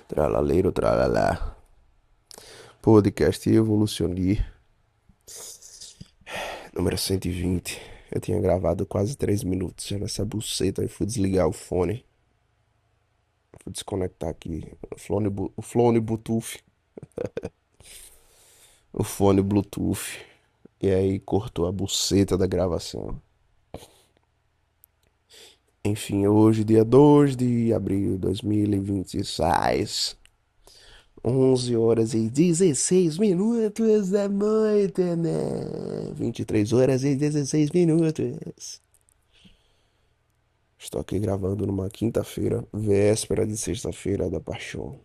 Tralaleiro, tralalá. Podcast Evolucionir, número 120. Eu tinha gravado quase 3 minutos já nessa buceta e fui desligar o fone. Fui desconectar aqui o fone Bluetooth. O fone Bluetooth. E aí cortou a buceta da gravação. Enfim, hoje, dia 2 de abril de 2026. 11 horas e 16 minutos da noite, né? 23 horas e 16 minutos. Estou aqui gravando numa quinta-feira, véspera de sexta-feira da Paixão.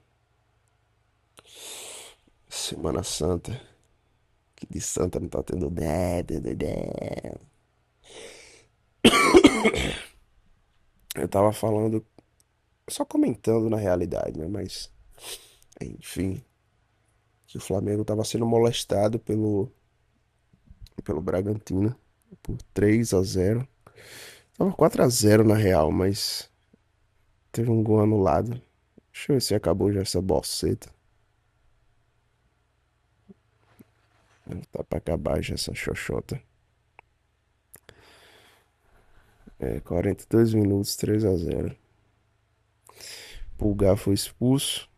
Semana Santa. Que de Santa não tá tendo nada, né? Eu tava falando, só comentando na realidade, né? Mas, enfim, que o Flamengo tava sendo molestado pelo Bragantino por 3-0. Tava 4-0 na real, mas teve um gol anulado. Deixa eu ver se acabou já essa boceta. Tá pra acabar já essa xoxota. 42 minutos, 3-0. Pulgar foi expulso.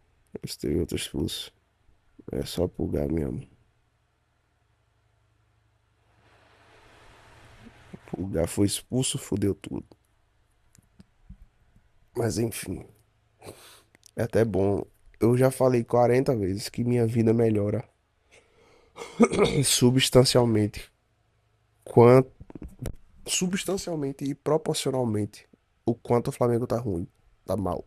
Mas teve outro expulso. É só Pulgar mesmo. Pulgar foi expulso, fodeu tudo. Mas enfim, é até bom. Eu já falei 40 vezes que minha vida melhora substancialmente. Quanto, substancialmente e proporcionalmente o quanto o Flamengo tá ruim, tá mal.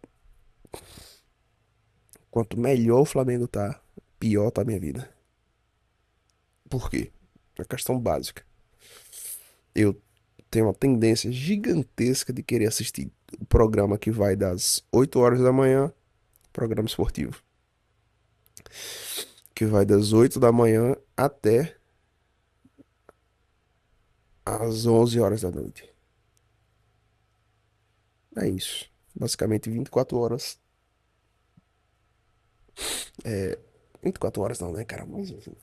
Quanto melhor o Flamengo tá, pior tá a minha vida. Por quê? É uma questão básica. Eu tenho uma tendência gigantesca de querer assistir o programa que vai das 8 horas da manhã, programa esportivo, que vai das 8 da manhã até às 11 horas da noite. É isso. Basicamente 24 horas. 24 horas não, né, cara? Mas enfim.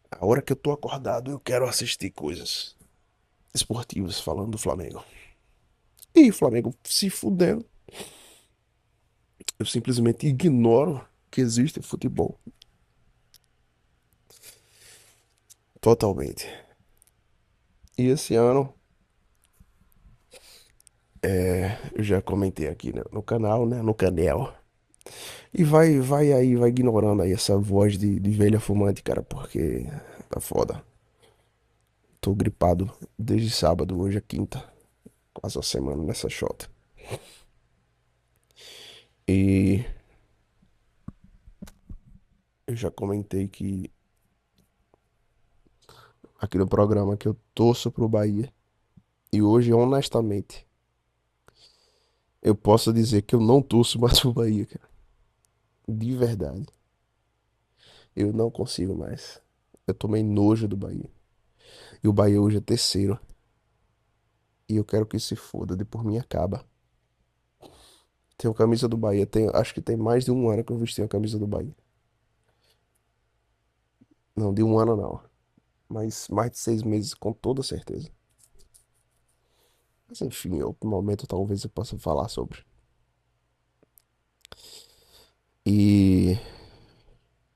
A hora que eu tô acordado, eu quero assistir coisas esportivas falando do Flamengo. E o Flamengo se fudendo. Eu simplesmente ignoro que existe futebol. Totalmente. E esse ano, eu já comentei aqui no canal, né? No canal. E vai aí, vai ignorando aí essa voz de velha fumante, cara, porque tá foda. Tô gripado desde sábado, hoje é quinta. Quase uma semana nessa shot. E eu já comentei que aqui no programa que eu torço pro Bahia. E hoje, honestamente, eu posso dizer que eu não torço mais pro Bahia, cara. De verdade. Eu não consigo mais. Eu tomei nojo do Bahia. E o Bahia hoje é terceiro. E eu quero que se foda, de por mim acaba. Tenho camisa do Bahia. Acho que tem mais de um ano que eu vesti a camisa do Bahia. Não, de um ano não. Mas mais de 6 meses, com toda certeza. Mas enfim, em outro momento talvez eu possa falar sobre. E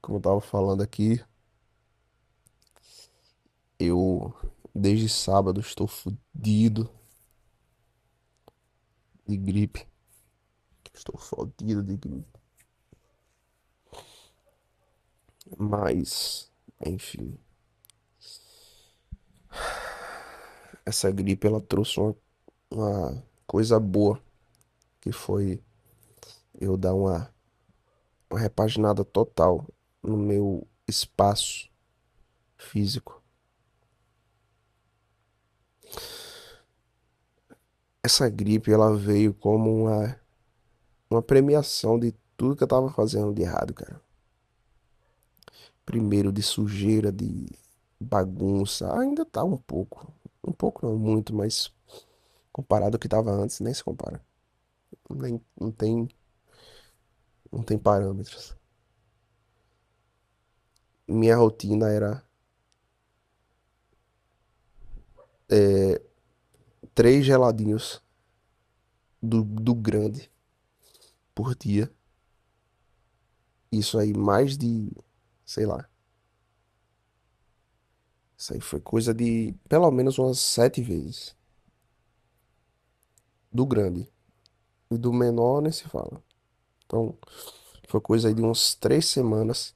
como eu tava falando aqui, eu desde sábado estou fudido de gripe. Estou fudido de gripe. Mas, enfim, essa gripe ela trouxe uma coisa boa, que foi eu dar uma repaginada total no meu espaço físico. Essa gripe ela veio como uma premiação de tudo que eu tava fazendo de errado, cara. Primeiro de sujeira, de bagunça, ainda tá um pouco. Um pouco não muito, mas comparado ao que tava antes, nem se compara. Nem, não tem não tem parâmetros. Minha rotina era 3 geladinhos do grande por dia. Isso aí, mais de, sei lá, isso aí foi coisa de pelo menos umas 7 vezes. Do grande. E do menor nem se fala. Então, foi coisa aí de umas 3 semanas,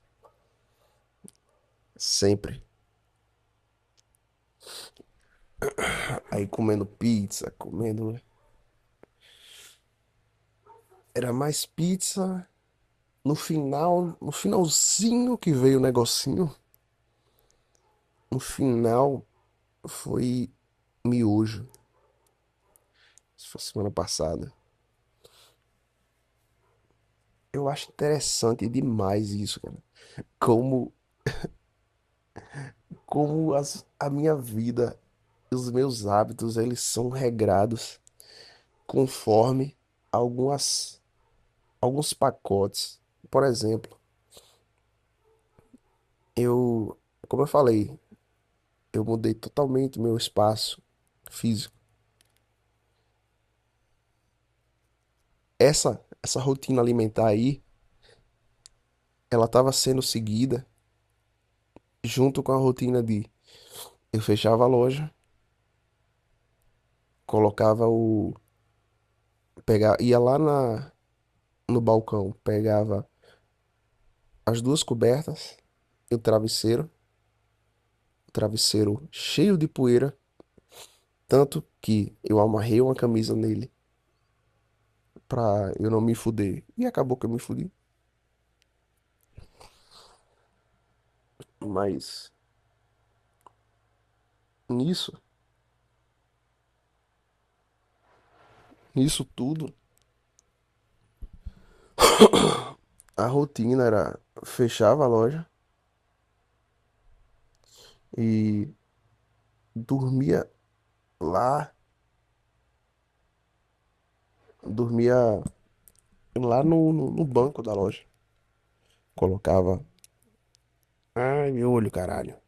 sempre. Aí comendo pizza, comendo. Era mais pizza. No final, no finalzinho que veio o negocinho, no final foi miojo. Isso foi semana passada. Eu acho interessante demais isso, cara. Como, a minha vida, os meus hábitos, eles são regrados conforme algumas, alguns pacotes. Por exemplo, eu, como eu falei, eu mudei totalmente meu espaço físico. Essa rotina alimentar aí, ela estava sendo seguida junto com a rotina de eu fechava a loja, colocava ia lá no balcão, pegava as duas cobertas e o travesseiro cheio de poeira, tanto que eu amarrei uma camisa nele pra eu não me fuder. E acabou que eu me fudi. Mas nisso, nisso tudo, a rotina era fechava a loja e dormia lá, dormia lá no banco da loja. Colocava, ai meu olho, caralho.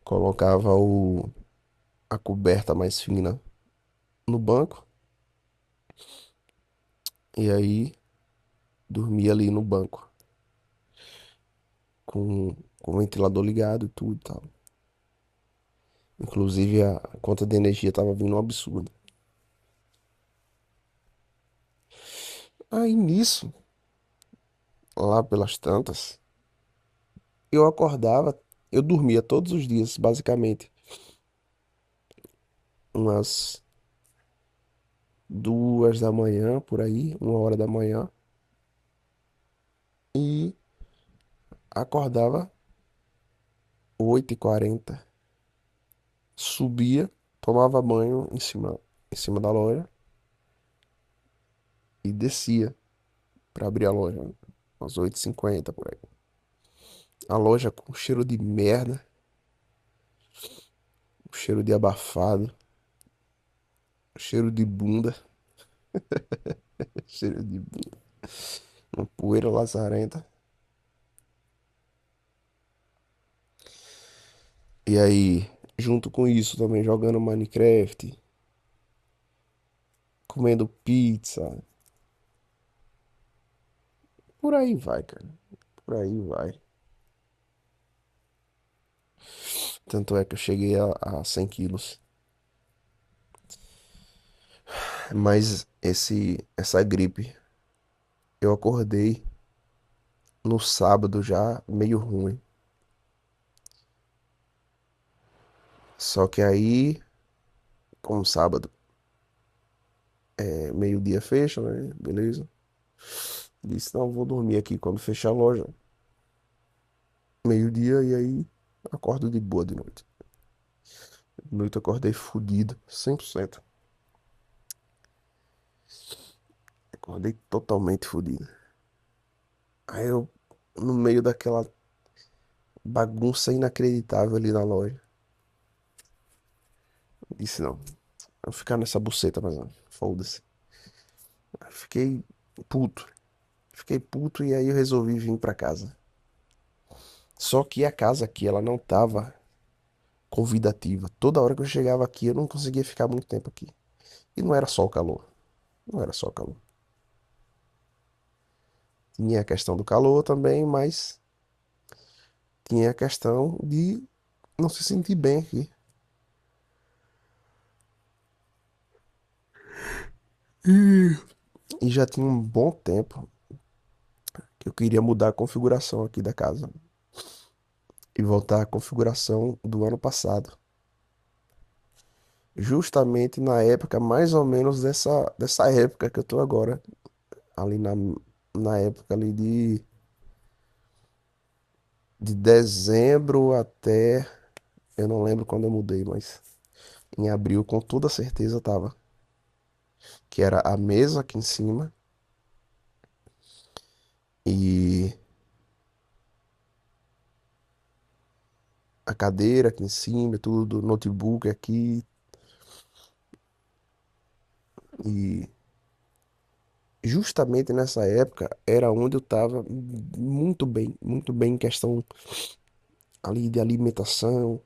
Colocava a coberta mais fina no banco e aí dormia ali no banco com o ventilador ligado e tudo e tal. Inclusive a conta de energia tava vindo um absurdo. Aí nisso, lá pelas tantas, eu acordava, eu dormia todos os dias, basicamente, umas 2 da manhã, por aí, 1 hora da manhã, e acordava 8h40, subia, tomava banho em cima da loja e descia pra abrir a loja, às 8h50 por aí. A loja com cheiro de merda, cheiro de abafado, cheiro de bunda, cheiro de bunda, uma poeira lazarenta. E aí, junto com isso, também jogando Minecraft, comendo pizza. Por aí vai, cara. Por aí vai. Tanto é que eu cheguei a 100 quilos. Mas essa gripe, eu acordei no sábado já meio ruim. Só que aí, como sábado é meio-dia fecha, né? Beleza. Disse, não, vou dormir aqui quando fechar a loja. Meio-dia e aí acordo de boa de noite. De noite eu acordei fudido, 100%. Acordei totalmente fudido. Aí eu, no meio daquela bagunça inacreditável ali na loja, disse, não, vou ficar nessa buceta, mas não, foda-se. Aí fiquei puto. Fiquei puto e aí eu resolvi vir pra casa. Só que a casa aqui, ela não tava convidativa. Toda hora que eu chegava aqui, eu não conseguia ficar muito tempo aqui. E não era só o calor. Não era só o calor. Tinha a questão do calor também, mas tinha a questão de não se sentir bem aqui. E já tinha um bom tempo que eu queria mudar a configuração aqui da casa e voltar à configuração do ano passado. Justamente na época, mais ou menos dessa época que eu tô agora. Ali na época ali de dezembro até. Eu não lembro quando eu mudei, mas em abril com toda certeza tava. Que era a mesa aqui em cima e a cadeira aqui em cima, tudo, notebook aqui. E justamente nessa época era onde eu tava muito bem em questão ali de alimentação.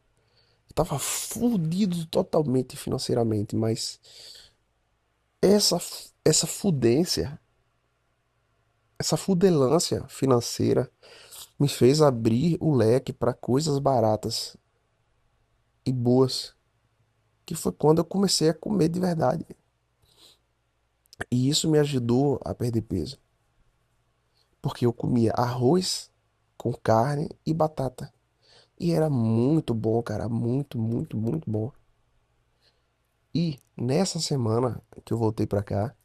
Eu tava fudido totalmente financeiramente, mas essa fudência, essa fudelância financeira me fez abrir o leque para coisas baratas e boas, que foi quando eu comecei a comer de verdade. E isso me ajudou a perder peso, porque eu comia arroz com carne e batata. E era muito bom, cara, muito bom. E nessa semana que eu voltei pra cá,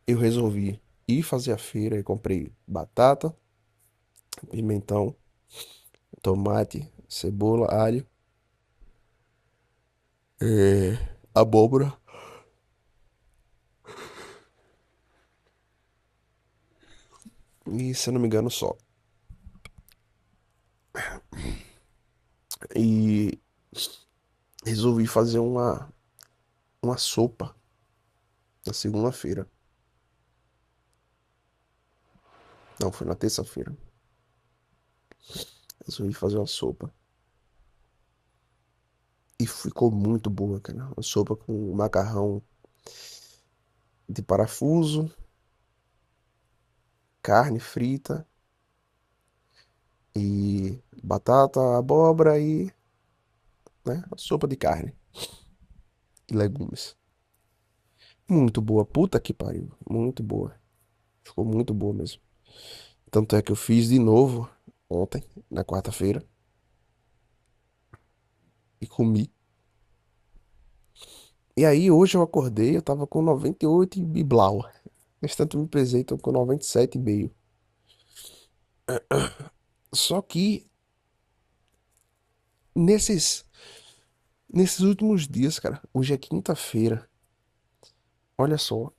eu resolvi ir fazer a feira e comprei batata, pimentão, tomate, cebola, alho, abóbora e, se eu não me engano, só. E resolvi fazer uma sopa na segunda-feira. Não, foi na terça-feira. Resolvi fazer uma sopa. E ficou muito boa, cara. Uma sopa com macarrão de parafuso, carne frita e batata, abóbora e, né, sopa de carne e legumes. Muito boa, puta que pariu. Muito boa. Ficou muito boa mesmo. Tanto é que eu fiz de novo ontem, na quarta-feira, e comi. E aí hoje eu acordei, eu tava com 98 e blau. Esse tanto me pesei, tô com 97,5. Só que nesses, nesses últimos dias, cara, hoje é quinta-feira. Olha só,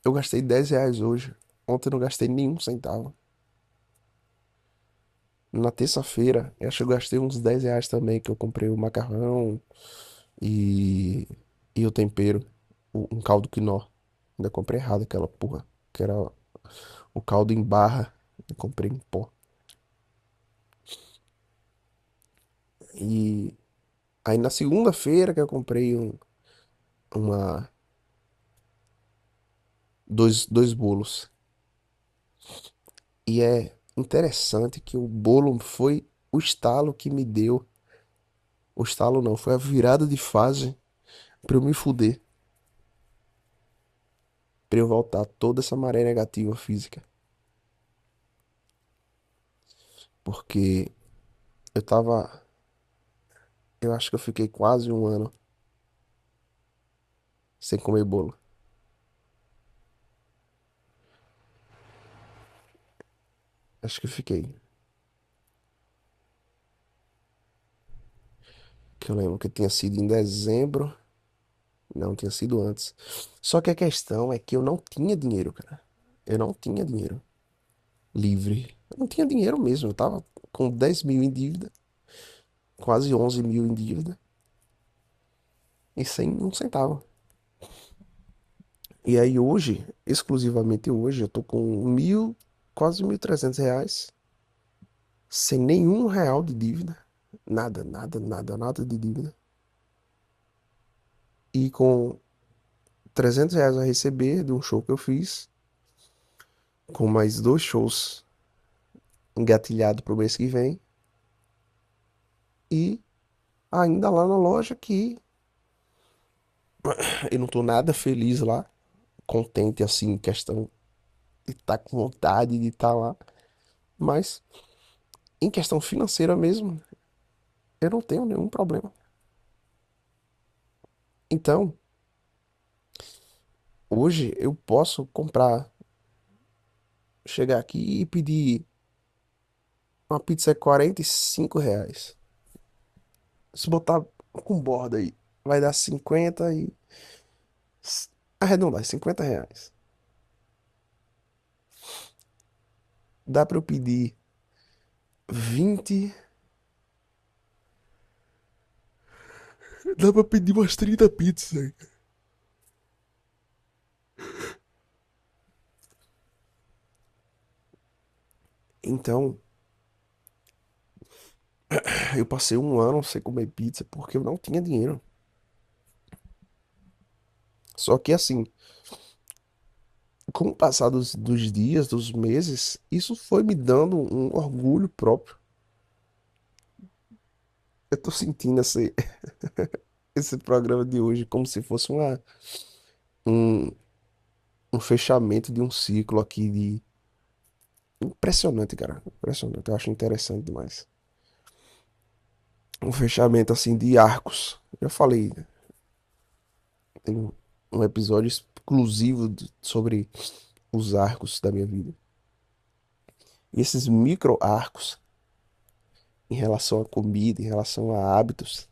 eu gastei R$ 10 hoje. Ontem eu não gastei nenhum centavo. Na terça-feira, eu acho que eu gastei uns R$ 10 também, que eu comprei o macarrão e, e o tempero, um caldo quinó. Ainda comprei errado aquela porra, que era o caldo em barra. Eu comprei em pó. E aí na segunda-feira que eu comprei uma, dois bolos. E é interessante que o bolo foi o estalo que me deu. O estalo não, foi a virada de fase pra eu me fuder. Pra eu voltar toda essa maré negativa física. Porque eu tava. Eu acho que eu fiquei quase um ano sem comer bolo. Acho que eu fiquei. Que eu lembro que tinha sido em dezembro. Não, tinha sido antes. Só que a questão é que eu não tinha dinheiro, cara. Eu não tinha dinheiro livre. Eu não tinha dinheiro mesmo. Eu tava com 10 mil em dívida. Quase 11 mil em dívida. E sem um centavo. E aí hoje, exclusivamente hoje, eu tô com quase R$ 1.300, sem nenhum real de dívida. Nada, nada, nada, nada de dívida. E com R$ 300 a receber de um show que eu fiz, com mais dois shows engatilhado pro mês que vem. E ainda lá na loja que eu não tô nada feliz lá, contente assim, em questão de estar com vontade de estar lá. Mas em questão financeira mesmo, eu não tenho nenhum problema. Então, hoje eu posso comprar, chegar aqui e pedir uma pizza R$ 45. Se botar com borda aí, vai dar 50 e... Arredondar, R$ 50. Dá pra eu pedir 20. Dá pra pedir umas 30 pizzas aí. Então, eu passei um ano sem comer pizza porque eu não tinha dinheiro. Só que assim, com o passar dos dias, dos meses, isso foi me dando um orgulho próprio. Eu tô sentindo esse programa de hoje como se fosse um, um fechamento de um ciclo aqui de... Impressionante, cara. Impressionante. Eu acho interessante demais. Um fechamento assim de arcos. Eu falei, tem um episódio exclusivo sobre os arcos da minha vida. E esses micro arcos em relação à comida, em relação a hábitos,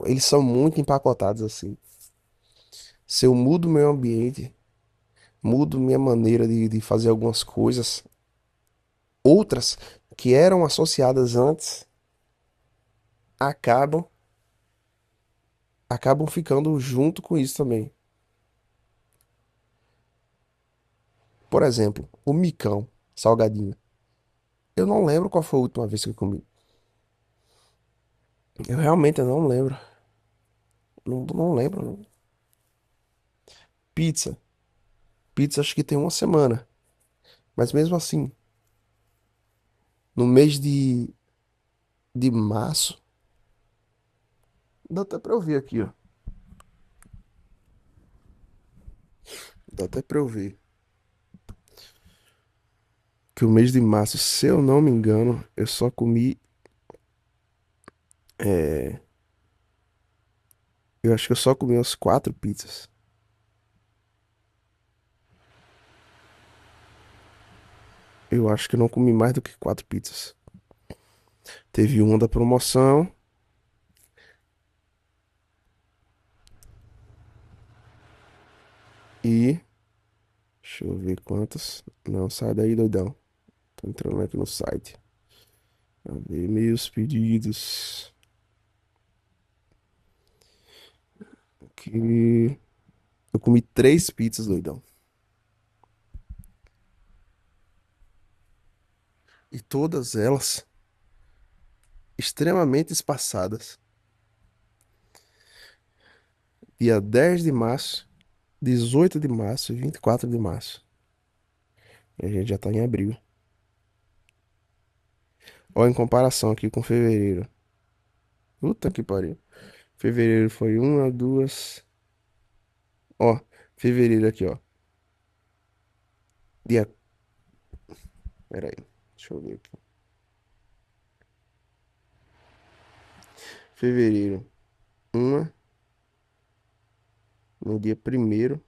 eles são muito empacotados assim. Se eu mudo meu ambiente, mudo minha maneira de fazer algumas coisas, outras que eram associadas antes, acabam acabam ficando junto com isso também. Por exemplo, o micão, salgadinho. Eu não lembro qual foi a última vez que eu comi. Eu realmente não lembro. Não, não lembro. Não. Pizza. Pizza acho que tem uma semana. Mas mesmo assim, no mês de março, dá até pra eu ver aqui, ó. Dá até pra eu ver. Que o mês de março, se eu não me engano, eu só comi. É, eu acho que eu só comi umas quatro pizzas. Eu acho que eu não comi mais do que quatro pizzas. Teve uma da promoção e. Deixa eu ver quantas. Não, sai daí, doidão. Tô entrando aqui no site. A ver meus pedidos. Que eu comi três pizzas, doidão. E todas elas extremamente espaçadas. Dia 10 de março, 18 de março e 24 de março. E a gente já tá em abril. Ó, em comparação aqui com fevereiro. Puta que pariu. Fevereiro foi uma, duas. Ó, fevereiro aqui, ó. Dia. Pera aí. Deixa eu ver aqui. Fevereiro. Uma. No dia primeiro.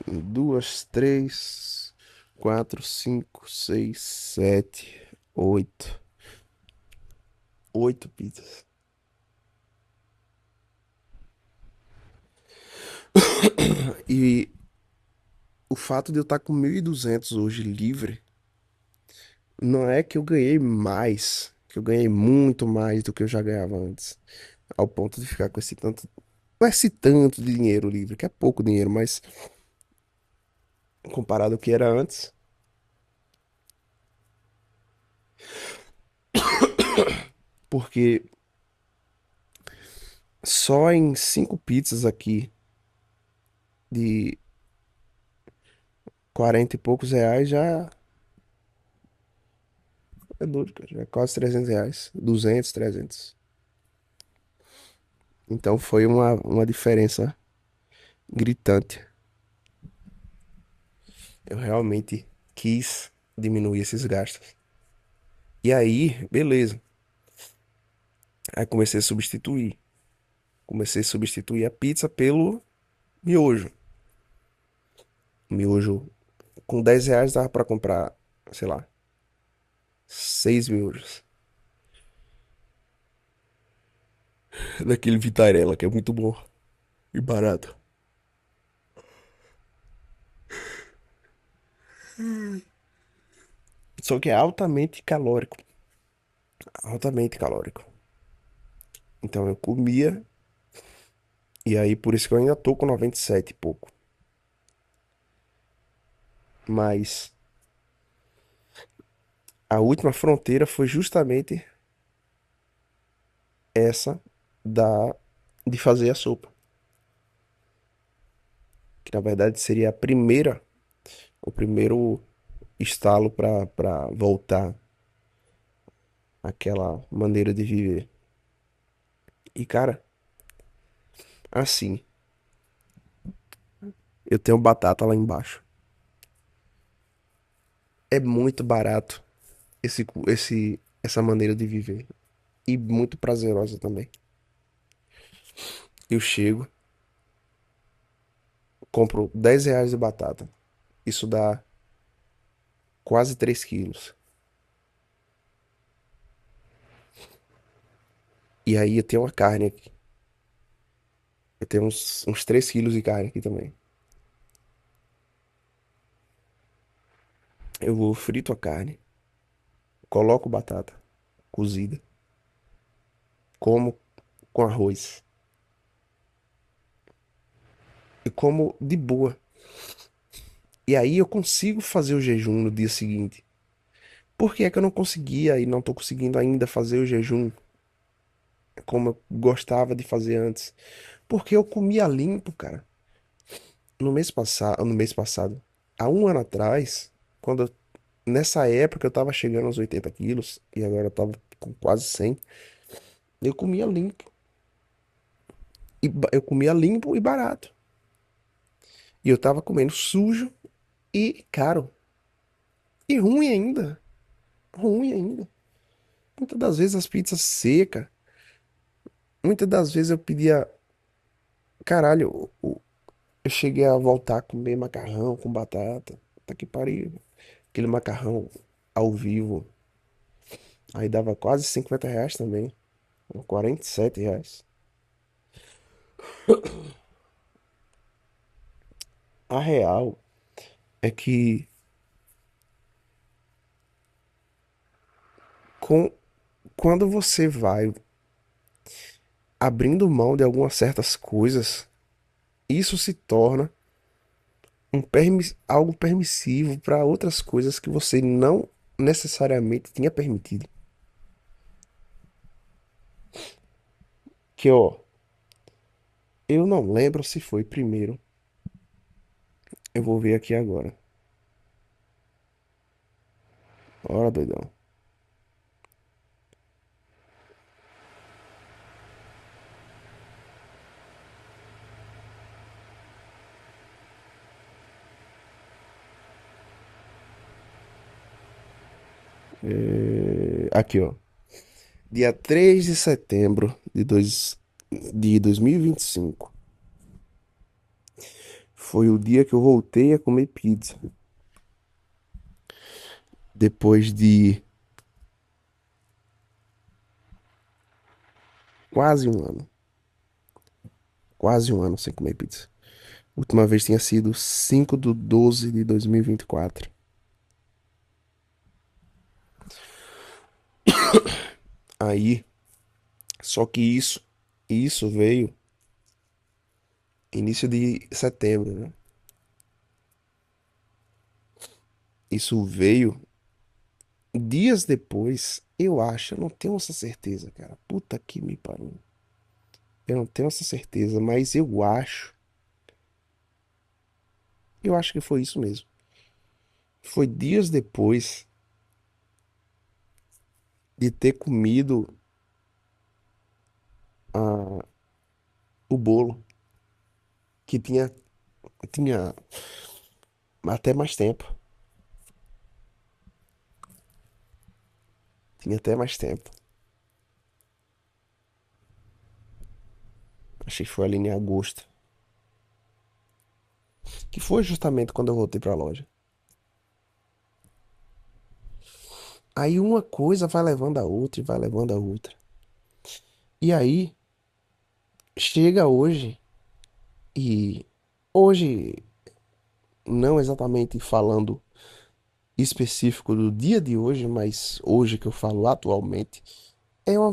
Duas, três, quatro, cinco, seis, sete, oito. Oito pizzas. E o fato de eu estar com 1.200 hoje livre, não é que eu ganhei mais, que eu ganhei muito mais do que eu já ganhava antes, ao ponto de ficar com esse tanto, não é esse tanto de dinheiro livre, que é pouco dinheiro, mas comparado ao que era antes, porque só em 5 pizzas aqui de 40 e poucos reais já é doido, cara, já é quase 300 reais, 200, 300. Então foi uma diferença gritante. Eu realmente quis diminuir esses gastos. E aí, beleza. Aí comecei a substituir. Comecei a substituir a pizza pelo miojo. Miojo com 10 reais dava pra comprar, sei lá, 6 miojos. Daquele Vitarella, que é muito bom e barato. Só que é altamente calórico. Altamente calórico. Então eu comia, e aí por isso que eu ainda tô com 97 e pouco. Mas a última fronteira foi justamente essa da de fazer a sopa. Que na verdade seria o primeiro estalo para voltar àquela maneira de viver. E cara, assim, eu tenho batata lá embaixo. É muito barato essa maneira de viver e muito prazerosa também. Eu chego, compro 10 reais de batata. Isso dá quase 3 quilos. E aí eu tenho uma carne aqui. Eu tenho uns 3 quilos de carne aqui também. Eu vou frito a carne, coloco batata cozida, como com arroz. E como de boa. E aí eu consigo fazer o jejum no dia seguinte. Por que é que eu não conseguia e não tô conseguindo ainda fazer o jejum como eu gostava de fazer antes? Porque eu comia limpo, cara. No mês passado, há um ano atrás, quando nessa época eu tava chegando aos 80 quilos e agora eu tava com quase 100, eu comia limpo. Eu comia limpo e barato. E eu tava comendo sujo e caro. E ruim ainda. Ruim ainda. Muitas das vezes as pizzas secas. Muitas das vezes eu pedia. Caralho, eu cheguei a voltar a comer macarrão com batata. Tá que pariu. Aquele macarrão ao vivo. Aí dava quase 50 reais também. 47 reais. A real é que com, quando você vai abrindo mão de algumas certas coisas, isso se torna algo permissivo para outras coisas que você não necessariamente tinha permitido. Que, ó, eu não lembro se foi primeiro. Eu vou ver aqui agora. Ora, doidão. Aqui, ó. Dia 3 de setembro de 2025. Foi o dia que eu voltei a comer pizza. Depois de quase um ano. Quase um ano sem comer pizza. Última vez tinha sido 5/12/2024. Aí, só que isso veio início de setembro, né? Isso veio dias depois, eu acho, eu não tenho essa certeza, cara. Puta que me pariu. Eu não tenho essa certeza, mas eu acho que foi isso mesmo. Foi dias depois de ter comido o bolo, que tinha até mais tempo. Tinha até mais tempo. Achei que foi ali em agosto. Que foi justamente quando eu voltei pra loja. Aí uma coisa vai levando a outra e vai levando a outra. E aí, chega hoje, e hoje, não exatamente falando específico do dia de hoje, mas hoje que eu falo atualmente, é uma,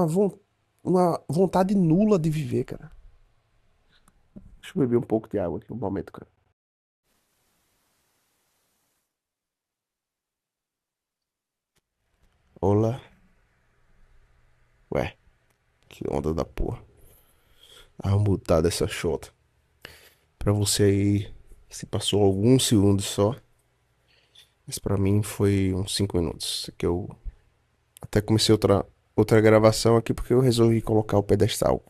von- uma vontade nula de viver, cara. Deixa eu beber um pouco de água aqui um momento, cara. Olá. Ué, que onda da porra. Ah, mutar dessa shot. Pra você aí, se passou alguns segundos só. Mas pra mim foi uns 5 minutos. Que eu até comecei outra gravação aqui porque eu resolvi colocar o pedestal.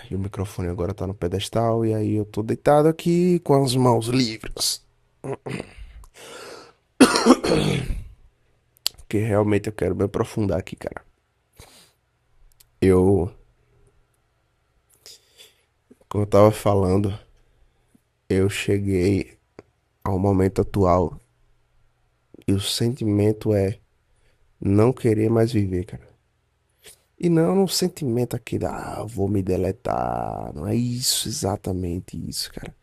E o microfone agora tá no pedestal. E aí eu tô deitado aqui com as mãos livres. Porque realmente eu quero me aprofundar aqui, cara. Eu, como eu tava falando, eu cheguei ao momento atual. E o sentimento é não querer mais viver, cara. E não é um sentimento aqui vou me deletar. Não é isso, exatamente isso, cara.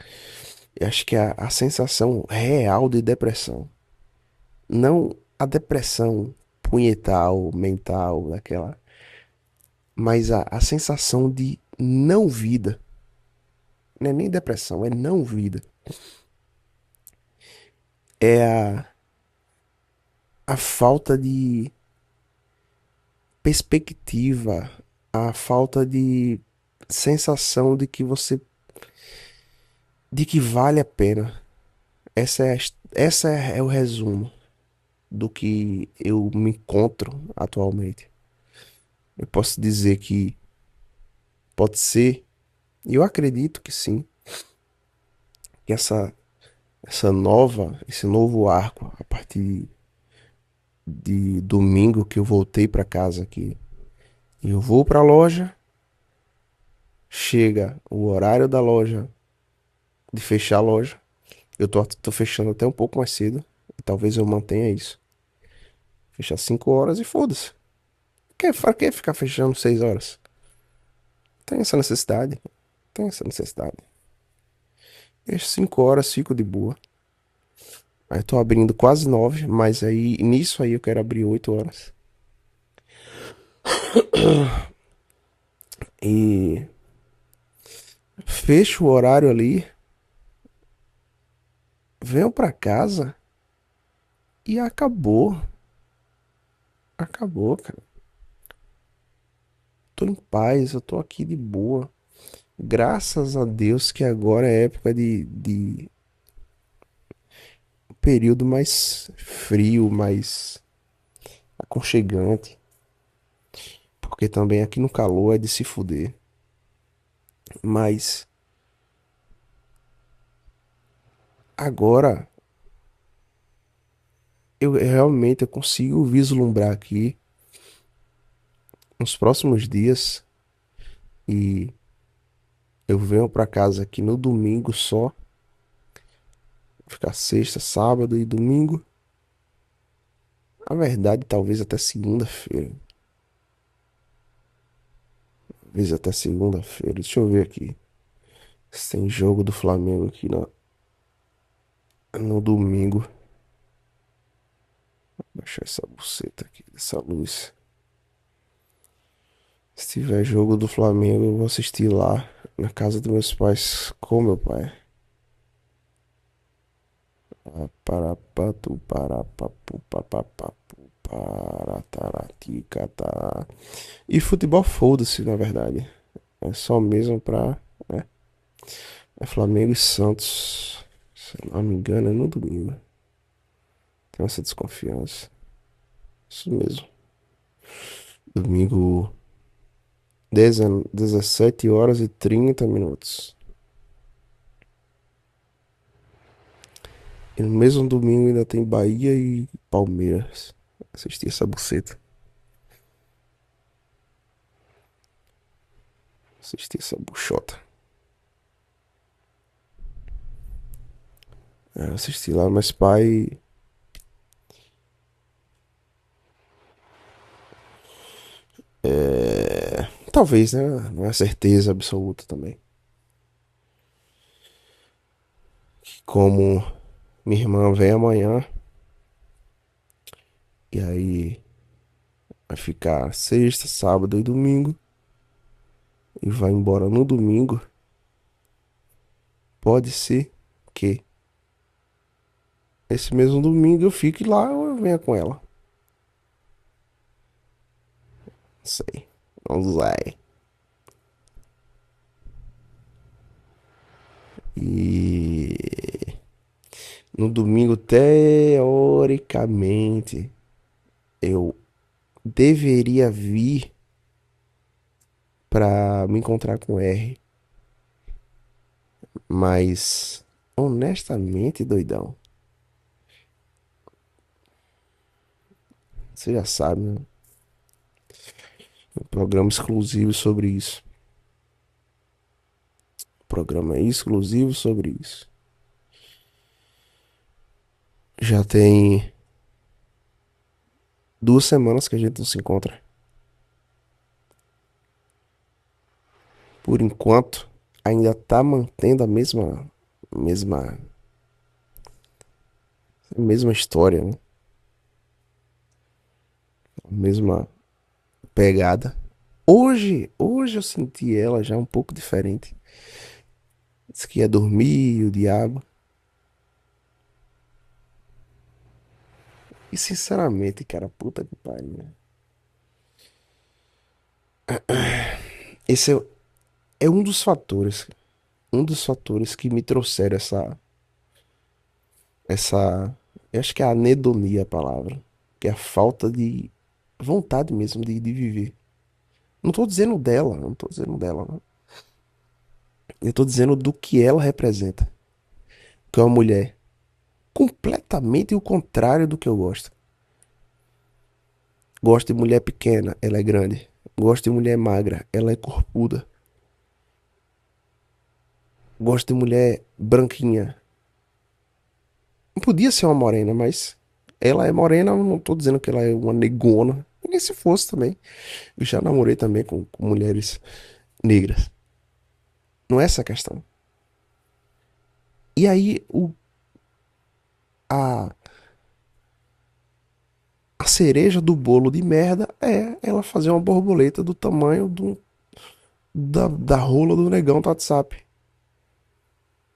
Eu acho que é a sensação real de depressão. Não a depressão punhetal, mental, daquela. Mas a sensação de não vida. Não é nem depressão, é não vida. É a falta de perspectiva, a falta de sensação de que vale a pena. Essa é o resumo do que eu me encontro atualmente. Eu posso dizer que pode ser, e eu acredito que sim, que esse novo arco, a partir de domingo que eu voltei para casa aqui, eu vou para a loja, chega o horário da loja, de fechar a loja, tô fechando até um pouco mais cedo, e talvez eu mantenha isso. Fechar 5 horas e foda-se. Pra que ficar fechando 6 horas? Tem essa necessidade? Tem essa necessidade. Fecho 5 horas, fico de boa. Aí tô abrindo quase 9, mas aí nisso aí eu quero abrir 8 horas. E fecho o horário ali, venho pra casa e acabou. Acabou, cara. Tô em paz, eu tô aqui de boa. Graças a Deus que agora é época de um período mais frio, mais aconchegante. Porque também aqui no calor é de se fuder. Mas agora eu realmente eu consigo vislumbrar aqui nos próximos dias e eu venho pra casa aqui no domingo só, ficar sexta, sábado e domingo. Na verdade, talvez até segunda-feira. Talvez até segunda-feira. Deixa eu ver aqui. Se tem jogo do Flamengo aqui no domingo. Baixar essa buceta aqui, essa luz. Se tiver jogo do Flamengo, eu vou assistir lá, na casa dos meus pais, com meu pai. Parapatu, parapapu, papapapu, parataraticata. E futebol, foda-se, na verdade. É só mesmo pra. É, é Flamengo e Santos. Se eu não me engano, é no domingo. Tenho essa desconfiança. Isso mesmo. Domingo, 17 horas e 30 minutos. E no mesmo domingo ainda tem Bahia e Palmeiras. Assisti essa buceta. Assisti essa buchota. É, assisti lá, mas pai. Talvez, né? Não é certeza absoluta também. Como minha irmã vem amanhã, e aí vai ficar sexta, sábado e domingo, e vai embora no domingo, pode ser que esse mesmo domingo eu fique lá ou eu venha com ela. Não sei. Vamos lá. E no domingo, teoricamente, eu deveria vir pra me encontrar com R. Mas, honestamente, doidão, você já sabe, né? Um programa exclusivo sobre isso. Programa exclusivo sobre isso. Já tem 2 semanas que a gente não se encontra. Por enquanto, ainda tá mantendo mesma, mesma história, né? A mesma pegada. Hoje eu senti ela já um pouco diferente. Diz que ia dormir, o diabo. E sinceramente, cara, puta que pariu, né? Esse é um dos fatores. Um dos fatores que me trouxeram eu acho que é a anedonia a palavra. Que é a falta de vontade mesmo de viver. Não tô dizendo dela, não tô dizendo dela, não. Eu tô dizendo do que ela representa. Que é uma mulher completamente o contrário do que eu gosto. Gosto de mulher pequena, ela é grande. Gosto de mulher magra, ela é corpuda. Gosto de mulher branquinha. Não podia ser uma morena, mas ela é morena, eu não tô dizendo que ela é uma negona. Nem se fosse também. Eu já namorei também com mulheres negras. Não é essa a questão. E aí, a, a cereja do bolo de merda é ela fazer uma borboleta do tamanho da rola do negão do WhatsApp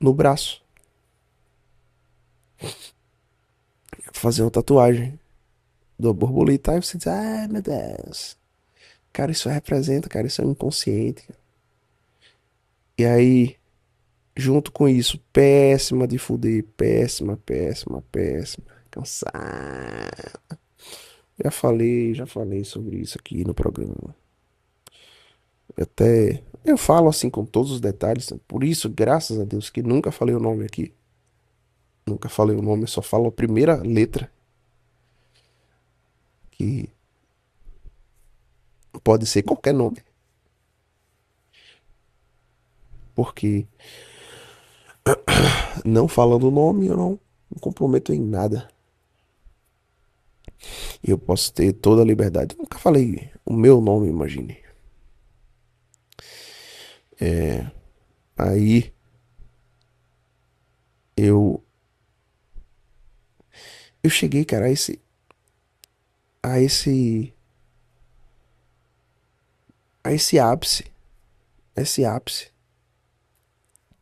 no braço. Fazer uma tatuagem da borboleta. Aí você diz, ai meu Deus. Cara, isso representa, cara, isso é inconsciente. E aí, junto com isso, péssima de fuder, péssima, péssima, péssima. Cansado. Já falei sobre isso aqui no programa. Eu falo assim com todos os detalhes, por isso, graças a Deus, que nunca falei o nome aqui. Nunca falei o nome, eu só falo a primeira letra, que pode ser qualquer nome, porque não falando o nome, eu não me comprometo em nada. E eu posso ter toda a liberdade. Eu nunca falei o meu nome, imagine. Aí eu eu cheguei, cara, a esse a esse, a esse ápice,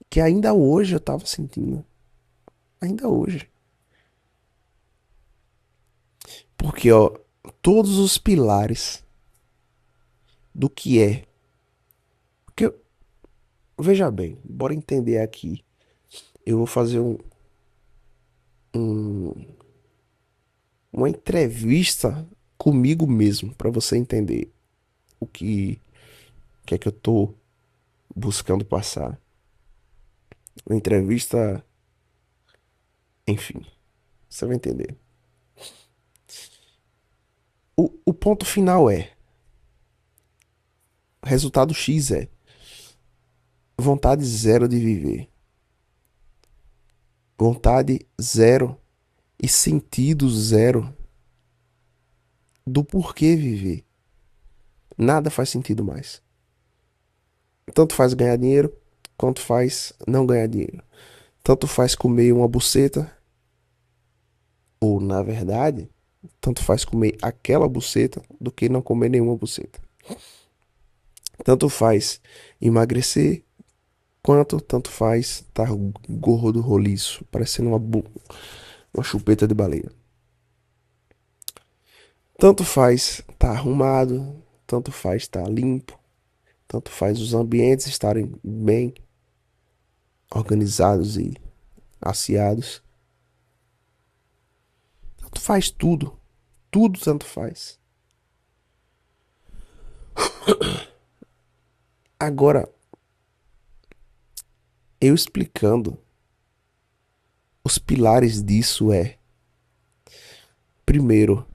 que ainda hoje eu tava sentindo, ainda hoje. Porque, ó, todos os pilares do que é, porque, veja bem, bora entender aqui. Eu vou fazer um- uma entrevista comigo mesmo, pra você entender o que é que eu tô buscando passar. Uma entrevista, enfim, você vai entender. O ponto final o resultado X é vontade zero de viver. Vontade zero e sentido zero do porquê viver. Nada faz sentido mais. Tanto faz ganhar dinheiro, quanto faz não ganhar dinheiro. Tanto faz comer uma buceta, ou na verdade, tanto faz comer aquela buceta do que não comer nenhuma buceta. Tanto faz emagrecer, quanto tanto faz estar gordo roliço, parecendo uma chupeta de baleia. Tanto faz estar arrumado, tanto faz estar limpo, tanto faz os ambientes estarem bem organizados e asseados. Tanto faz tudo, tudo tanto faz. Agora, eu explicando, os pilares disso primeiro,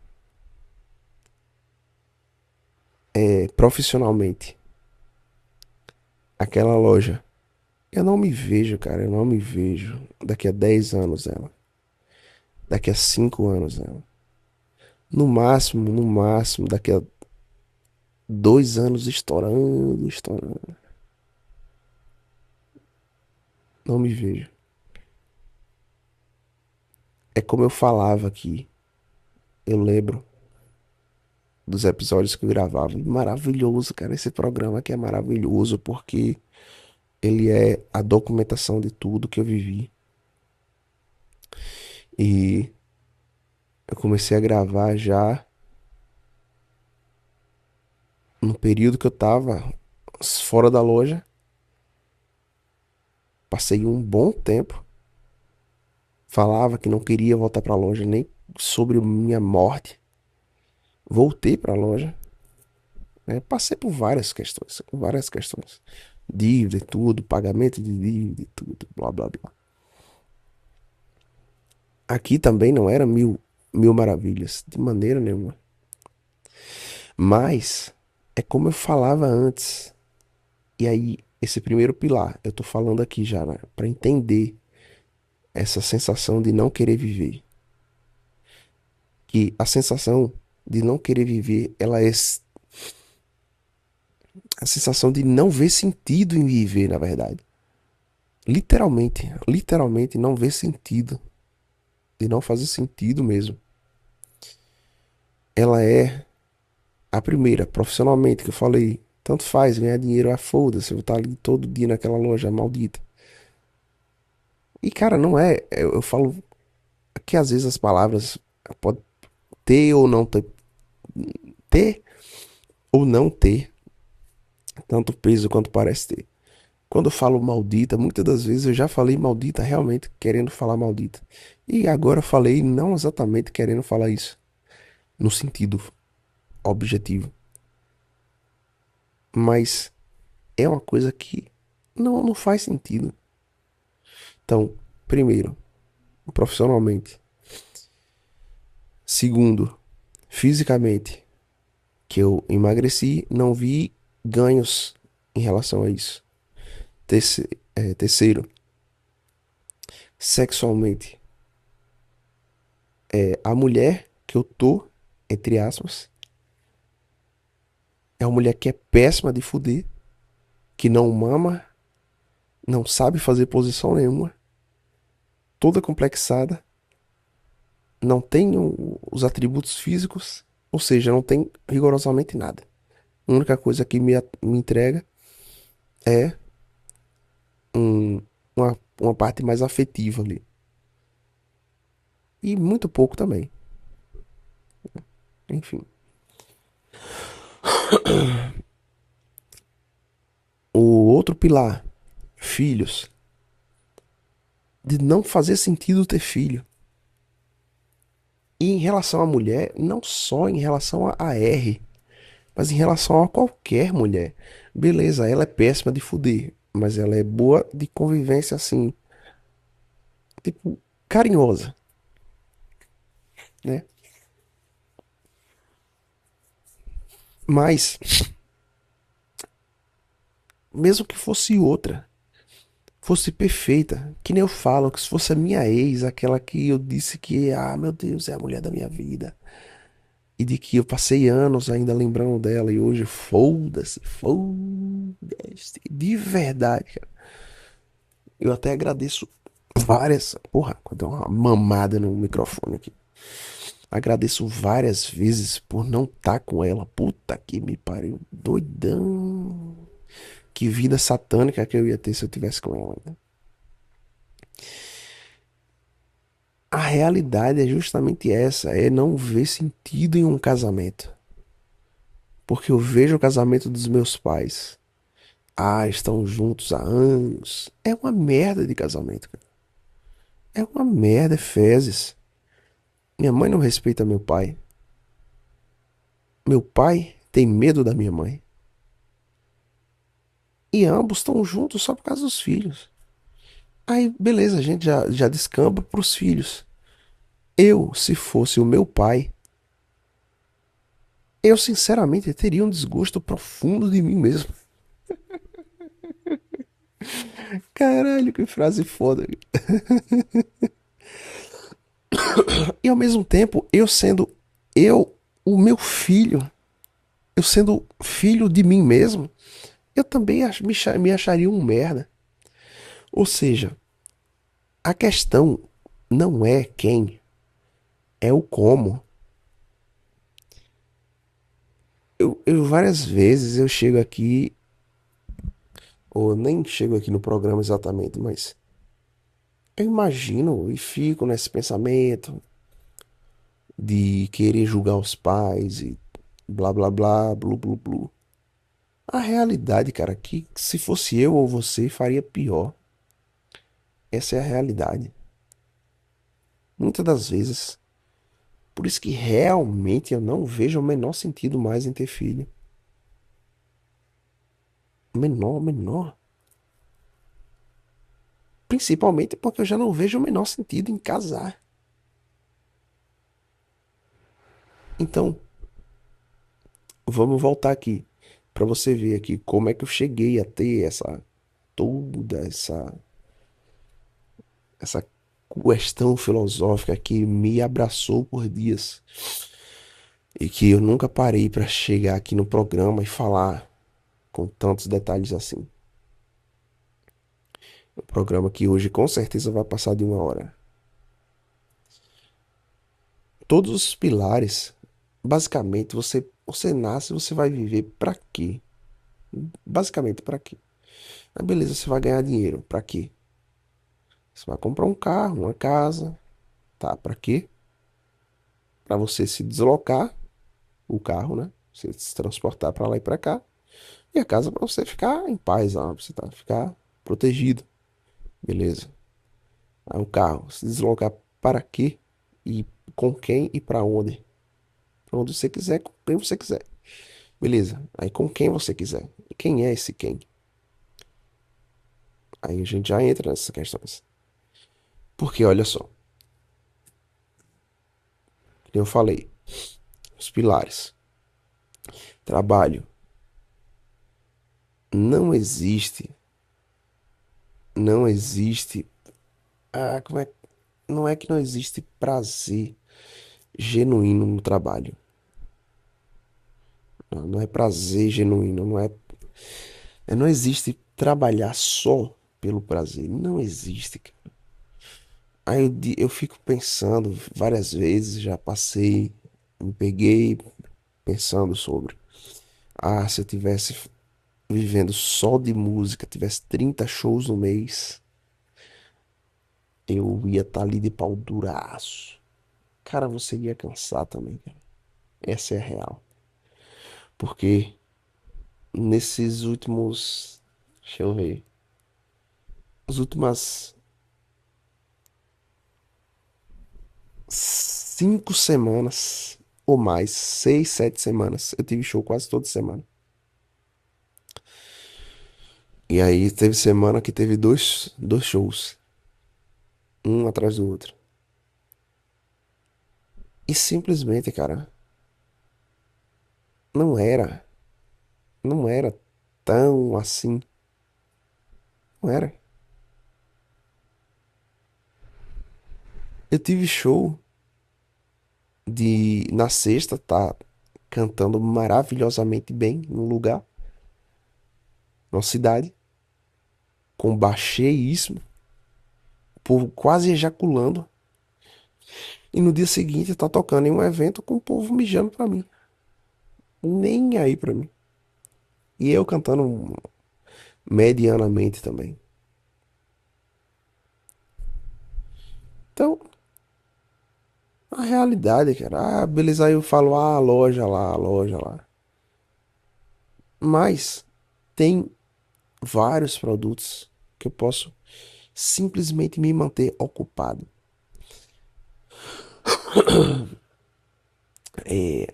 profissionalmente, aquela loja. Eu não me vejo, cara, eu não me vejo daqui a 10 anos ela. Daqui a 5 anos ela. No máximo, daqui a 2 anos estourando, estourando. Não me vejo. É como eu falava aqui. Eu lembro dos episódios que eu gravava. Maravilhoso, cara. Esse programa aqui é maravilhoso porque ele é a documentação de tudo que eu vivi. E eu comecei a gravar já no período que eu tava fora da loja. Passei um bom tempo. Falava que não queria voltar pra loja nem sobre minha morte. Voltei pra loja, né? Passei por várias questões. Dívida e tudo, pagamento de dívida e tudo, blá blá blá. Aqui também não era mil maravilhas, de maneira nenhuma. Mas é como eu falava antes. E aí, esse primeiro pilar, eu tô falando aqui já, né? Pra entender essa sensação de não querer viver. Que a sensação de não querer viver, ela é a sensação de não ver sentido em viver, na verdade. Literalmente não ver sentido. De não fazer sentido mesmo. Ela é a primeira, profissionalmente, que eu falei. Tanto faz, ganhar dinheiro, foda-se, eu vou estar ali todo dia naquela loja maldita. E, cara, não é. Eu falo que às vezes as palavras podem ter ou não ter, ter ou não ter tanto peso quanto parece ter. Quando eu falo maldita, muitas das vezes eu já falei maldita realmente querendo falar maldita. E agora eu falei não exatamente querendo falar isso, no sentido objetivo. Mas é uma coisa que não faz sentido. Então, primeiro, profissionalmente. Segundo, fisicamente, que eu emagreci, não vi ganhos em relação a isso. Terceiro, sexualmente, a mulher que eu tô, entre aspas, é uma mulher que é péssima de fuder, que não mama, não sabe fazer posição nenhuma, toda complexada, não tem os atributos físicos, Ou seja, não tem rigorosamente nada. A única coisa que me entrega é um- uma parte mais afetiva ali. E muito pouco também. Enfim. O outro pilar, filhos. De não fazer sentido ter filho. E em relação à mulher, não só em relação a R, mas em relação a qualquer mulher. Beleza, ela é péssima de fuder, mas ela é boa de convivência assim, tipo, carinhosa, né? Mas, mesmo que fosse outra, fosse perfeita, que nem eu falo, que se fosse a minha ex, aquela que eu disse que, ah, meu Deus, é a mulher da minha vida, e de que eu passei anos ainda lembrando dela, e hoje foda-se, foda-se, de verdade, cara. Eu até agradeço várias, porra, quando deu uma mamada no microfone aqui. Agradeço várias vezes por não estar com ela. Puta que me pariu. Doidão. Que vida satânica que eu ia ter se eu tivesse com ela, né? A realidade é justamente essa, é não ver sentido em um casamento. Porque eu vejo o casamento dos meus pais. Ah, estão juntos há anos. É uma merda de casamento, cara. É uma merda, é fezes. Minha mãe não respeita meu pai. Meu pai tem medo da minha mãe. E ambos estão juntos só por causa dos filhos. Aí, beleza, a gente já descamba pros filhos. Eu, se fosse o meu pai, eu sinceramente teria um desgosto profundo de mim mesmo. Caralho, que frase foda. E ao mesmo tempo, eu sendo eu, o meu filho, eu sendo filho de mim mesmo, eu também me acharia um merda. Ou seja, a questão não é quem, é o como. Eu várias vezes eu chego aqui, ou nem chego aqui no programa exatamente, mas eu imagino e fico nesse pensamento de querer julgar os pais e blá blá blá, blu blu blu. A realidade, cara, é que se fosse eu ou você, faria pior. Essa é a realidade. Muitas das vezes. Por isso que realmente eu não vejo o menor sentido mais em ter filho. Menor, menor. Principalmente porque eu já não vejo o menor sentido em casar. Então, vamos voltar aqui para você ver aqui como é que eu cheguei a ter essa questão filosófica que me abraçou por dias e que eu nunca parei para chegar aqui no programa e falar com tantos detalhes assim. Um programa que hoje com certeza vai passar de 1 hora. Todos os pilares, basicamente, você nasce, você vai viver para quê? Basicamente, para quê? Ah, beleza, você vai ganhar dinheiro, para quê? Você vai comprar um carro, uma casa, tá? Para quê? Para você se deslocar, o carro, né? Você se transportar para lá e para cá. E a casa para você ficar em paz, lá, pra você tá, ficar protegido, beleza? Aí o carro, se deslocar para quê? E com quem e para onde? Para onde você quiser, com quem você quiser. Beleza. Aí com quem você quiser. E quem é esse quem? Aí a gente já entra nessas questões. Porque olha só, como eu falei, os pilares. Trabalho. Não existe, não existe. Ah, como é? Não é que não existe prazer genuíno no trabalho. Não, não é prazer genuíno, não é. Não existe trabalhar só pelo prazer. Não existe, cara. Aí eu fico pensando várias vezes, já passei, me peguei. pensando sobre. Ah, se eu tivesse vivendo só de música, tivesse 30 shows no mês, eu ia estar ali de pau duraço. Cara, você ia cansar também, cara. Essa é a real. Porque nesses últimos. Deixa eu ver. As últimas 5 semanas ou mais, 6, 7 semanas, eu tive show quase toda semana. E aí teve semana que teve dois shows, um atrás do outro. E simplesmente, cara, não era, não era tão assim. Não era. Eu tive show de na sexta, tá cantando maravilhosamente bem no lugar, numa cidade, com baixeíssimo, o povo quase ejaculando. E no dia seguinte tá tocando em um evento com o povo mijando pra mim. Nem aí pra mim. E eu cantando medianamente também. Então, a realidade, cara. Ah, beleza, aí eu falo, ah, loja lá, a loja lá. Mas tem vários produtos que eu posso simplesmente me manter ocupado. É,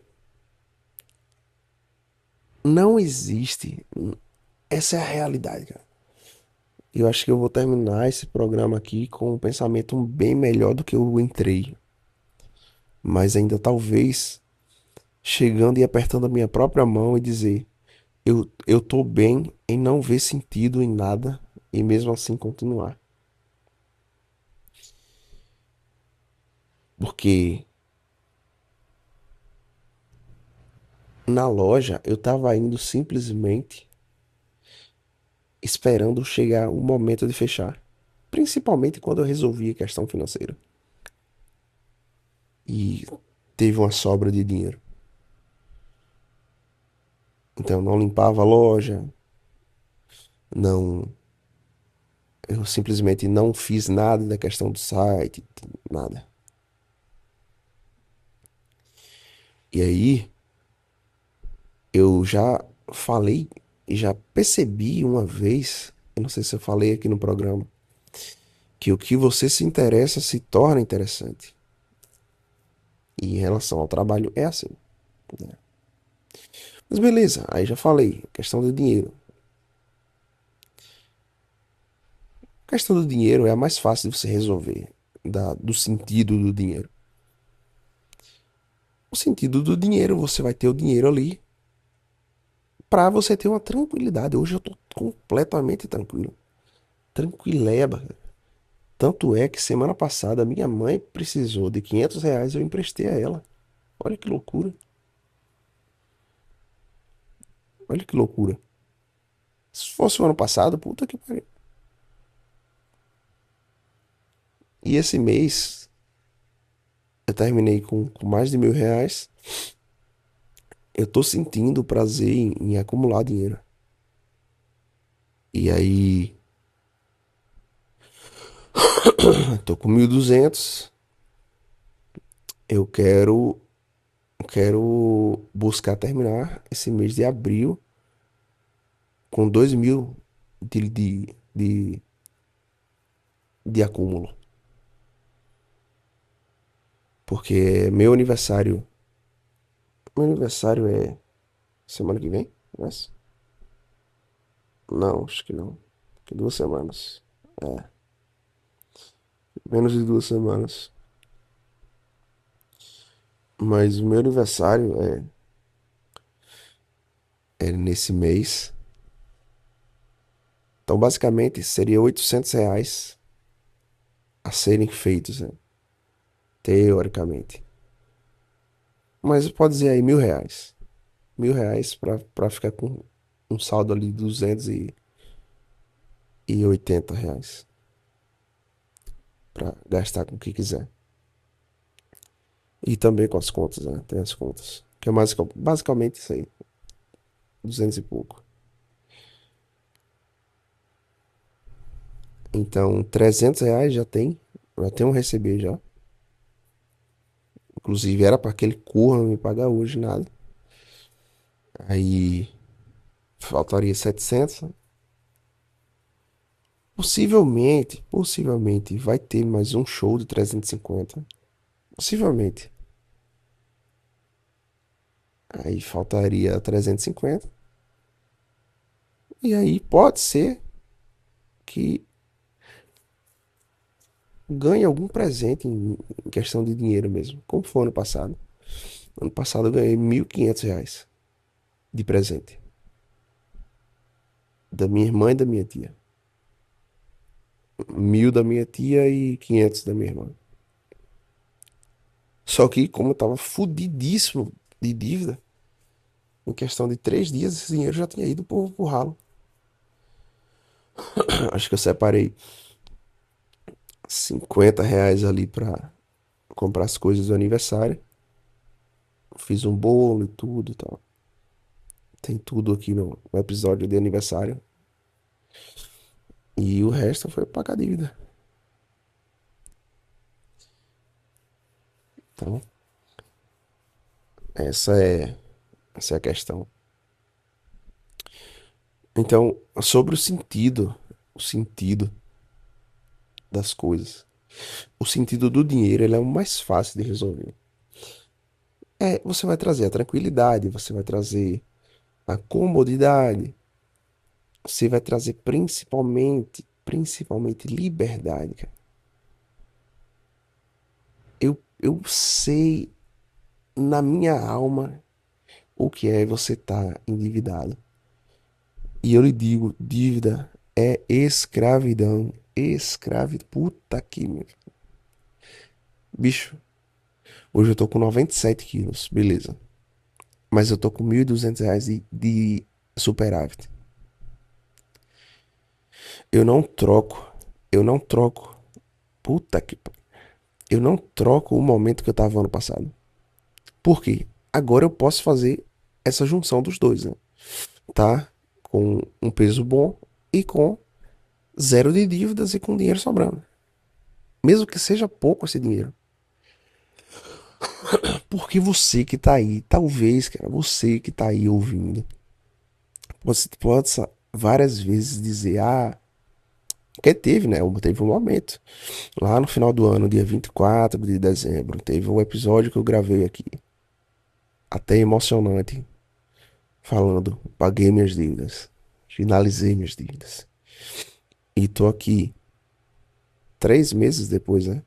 não existe. Essa é a realidade, cara. Eu acho que eu vou terminar esse programa aqui com um pensamento bem melhor do que eu entrei. Mas ainda talvez chegando e apertando a minha própria mão e dizer: eu tô bem em não ver sentido em nada e mesmo assim continuar. Porque na loja eu tava indo simplesmente esperando chegar o momento de fechar. Principalmente quando eu resolvi a questão financeira. E teve uma sobra de dinheiro. Então eu não limpava a loja, não, eu simplesmente não fiz nada da questão do site, nada. E aí eu já falei e já percebi uma vez, eu não sei se eu falei aqui no programa, que o que você se interessa se torna interessante. E em relação ao trabalho é assim, né? Mas beleza, aí já falei, questão do dinheiro. A questão do dinheiro é a mais fácil de você resolver, do sentido do dinheiro. O sentido do dinheiro, você vai ter o dinheiro ali pra você ter uma tranquilidade. Hoje eu tô completamente tranquilo. Tranquileba. Tanto é que semana passada minha mãe precisou de R$ 500 e eu emprestei a ela. Olha que loucura. Olha que loucura. Se fosse o ano passado, puta que pariu. E esse mês eu terminei com mais de R$ 1.000. Eu tô sentindo prazer em acumular dinheiro. E aí, tô com 1.200. Eu quero buscar terminar esse mês de abril com 2.000 de, de acúmulo. Porque meu aniversário é semana que vem? Mas, não, acho que não. Que 2 semanas. É, menos de 2 semanas. Mas o meu aniversário é nesse mês. Então, basicamente, seria R$ 800 a serem feitos, né? Teoricamente. Mas pode dizer aí R$ 1.000. R$ 1.000 pra ficar com um saldo ali de R$ 280 pra gastar com o que quiser. E também com as contas, né? Tem as contas. Que é mais, basicamente isso aí. 200 e pouco. Então, R$ 300 já tem. Já tem um receber já. Inclusive era para aquele corno me pagar hoje, nada. Aí faltaria 700. Possivelmente vai ter mais um show de 350. Possivelmente. Aí faltaria 350. E aí pode ser que ganhe algum presente em questão de dinheiro mesmo. Como foi ano passado. Ano passado eu ganhei R$ 1.500 de presente. Da minha irmã e da minha tia. 1.000 da minha tia e 500 da minha irmã. Só que como eu tava fudidíssimo de dívida, em questão de 3 dias esse dinheiro já tinha ido pro ralo. Acho que eu separei R$ 50 ali pra comprar as coisas do aniversário. Fiz um bolo e tudo e tal. Tem tudo aqui no episódio de aniversário. E o resto foi pagar dívida. Então, essa é, essa é a questão. Então, sobre o sentido das coisas. O sentido do dinheiro, ele é o mais fácil de resolver. Você vai trazer a tranquilidade, você vai trazer a comodidade, você vai trazer principalmente liberdade, cara. Eu sei na minha alma o que é você estar endividado. E eu lhe digo, dívida é escravidão. Escravidão. Puta que me... Bicho, hoje eu tô com 97 quilos, beleza. Mas eu tô com R$ 1.200 de superávit. Eu não troco. Eu não troco. Puta que... Eu não troco o momento que eu tava ano passado. Por quê? Agora eu posso fazer essa junção dos dois, né? Tá? Com um peso bom e com zero de dívidas e com dinheiro sobrando. Mesmo que seja pouco esse dinheiro. Porque você que tá aí, talvez, cara, você que tá aí ouvindo, você pode várias vezes dizer, que teve, né? Teve um momento. Lá no final do ano, dia 24 de dezembro, teve um episódio que eu gravei aqui. Até emocionante. Falando, paguei minhas dívidas. Finalizei minhas dívidas. E tô aqui 3 meses depois, né?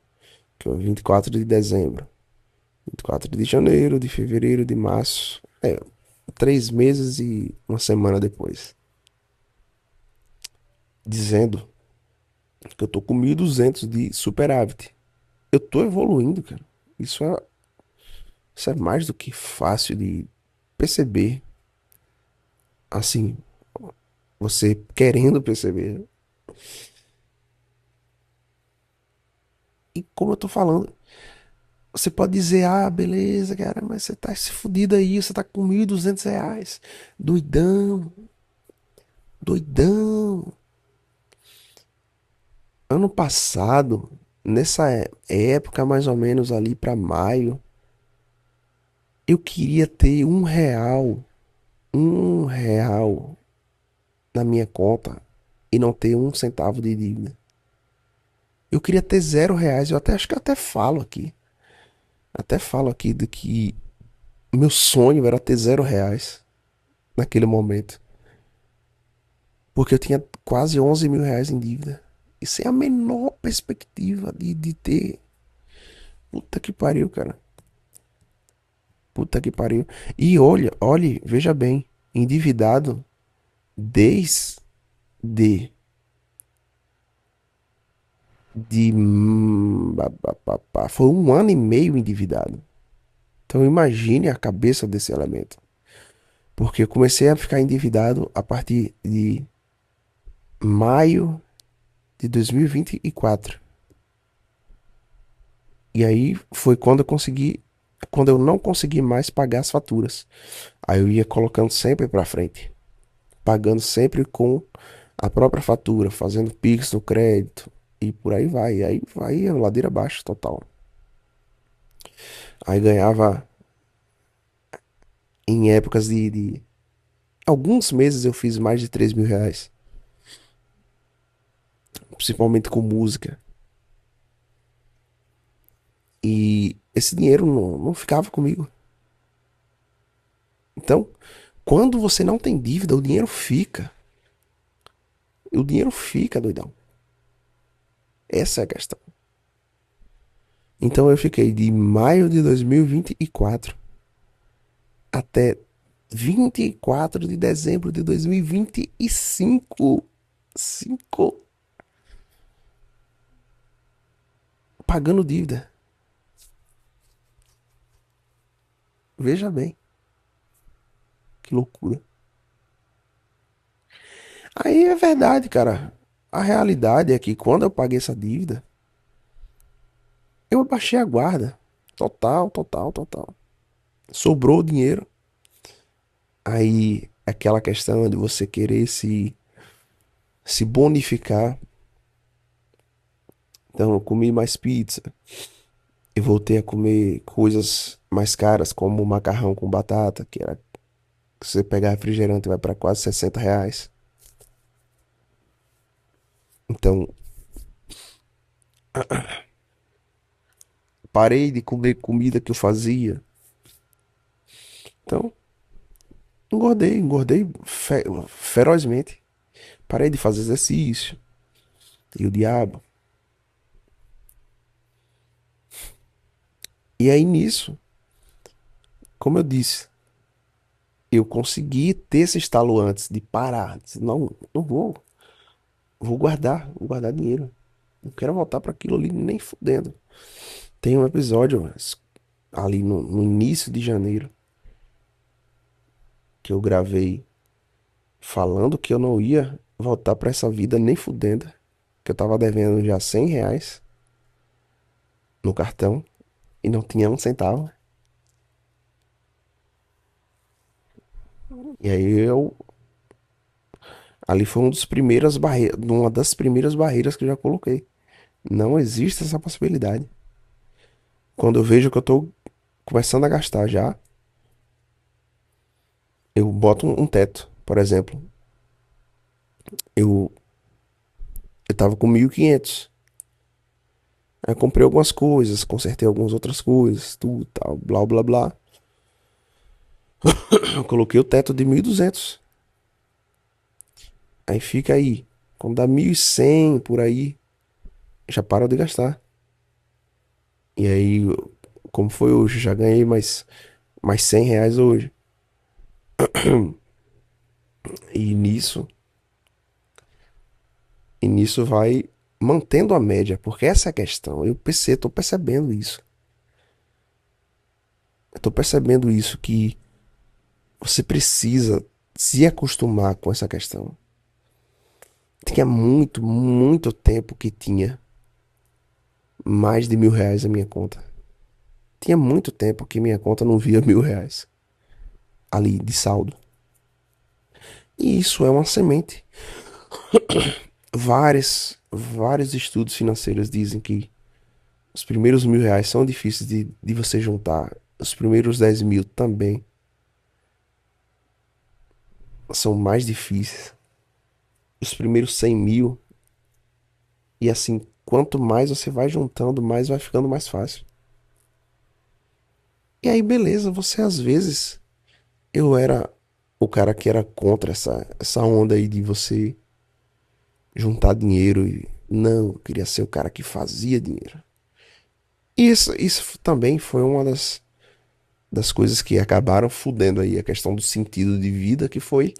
Que é 24 de dezembro. 24 de janeiro, de fevereiro, de março. 3 meses e uma semana depois. Dizendo que eu tô com 1.200 de superávit. Eu tô evoluindo, cara. Isso é, isso é mais do que fácil de perceber. Assim, você querendo perceber. E como eu tô falando, você pode dizer, beleza, cara, mas você tá se fudido aí, você tá com R$ 1.200. Doidão, doidão. Ano passado, nessa época mais ou menos ali pra maio, eu queria ter R$ 1 na minha conta e não ter um centavo de dívida. Eu queria ter R$ 0. Eu acho que eu até falo aqui. Até falo aqui do que meu sonho era ter R$ 0 naquele momento. Porque eu tinha quase R$ 11.000 em dívida. E sem a menor perspectiva de ter. Puta que pariu, cara. Puta que pariu. E olhe, veja bem. Endividado desde foi 1 ano e meio endividado. Então imagine a cabeça desse elemento. Porque eu comecei a ficar endividado a partir de maio de 2024. E aí foi quando eu consegui quando eu não consegui mais pagar as faturas. Aí eu ia colocando sempre pra frente, pagando sempre com a própria fatura, fazendo Pix no crédito e por aí vai. Aí vai a ladeira abaixo total. Aí ganhava em épocas alguns meses eu fiz mais de R$ 3.000, principalmente com música. E esse dinheiro não ficava comigo. Então, quando você não tem dívida, o dinheiro fica. O dinheiro fica, doidão. Essa é a questão. Então eu fiquei de maio de 2024 até 24 de dezembro de 2025, 5 pagando dívida. Veja bem, que loucura. Aí é verdade, cara. A realidade é que quando eu paguei essa dívida, eu abaixei a guarda. Total, total, total. Sobrou o dinheiro. Aí aquela questão de você querer se bonificar. Então eu comi mais pizza. E voltei a comer coisas mais caras, como macarrão com batata, que era que você pegar refrigerante vai para quase R$ 60. Então, parei de comer comida que eu fazia. Então, engordei ferozmente. Parei de fazer exercício. E o diabo. E aí nisso, como eu disse, eu consegui ter esse estalo antes de parar. Disse, não, não vou. Vou guardar dinheiro. Não quero voltar para aquilo ali nem fudendo. Tem um episódio ali no início de janeiro que eu gravei falando que eu não ia voltar para essa vida nem fudendo. Que eu tava devendo já R$ 100 no cartão e não tinha um centavo. E aí ali foi uma das primeiras barreiras que eu já coloquei. Não existe essa possibilidade. Quando eu vejo que eu tô começando a gastar já, eu boto um teto. Por exemplo, eu, eu tava com 1.500. Aí eu comprei algumas coisas, consertei algumas outras coisas, tudo tal, blá blá blá. Eu coloquei o teto de 1.200. Aí fica aí. Quando dá 1.100 por aí, já para de gastar. E aí, como foi hoje, já ganhei mais R$ 100 hoje. E nisso, e nisso vai mantendo a média, porque essa é a questão. Tô percebendo isso. Eu tô percebendo isso, que você precisa se acostumar com essa questão. Tinha muito, muito tempo que tinha mais de R$ 1.000 na minha conta. Tinha muito tempo que minha conta não via R$ 1.000 ali de saldo. E isso é uma semente. Vários estudos financeiros dizem que os primeiros R$ 1.000 são difíceis de você juntar. Os primeiros 10.000 também são mais difíceis. Os primeiros 100.000. E assim, quanto mais você vai juntando, mais vai ficando mais fácil. E aí, beleza, você às vezes. Eu era o cara que era contra essa onda aí de você juntar dinheiro e. Não, eu queria ser o cara que fazia dinheiro. E isso também foi uma das coisas que acabaram fudendo aí a questão do sentido de vida, que foi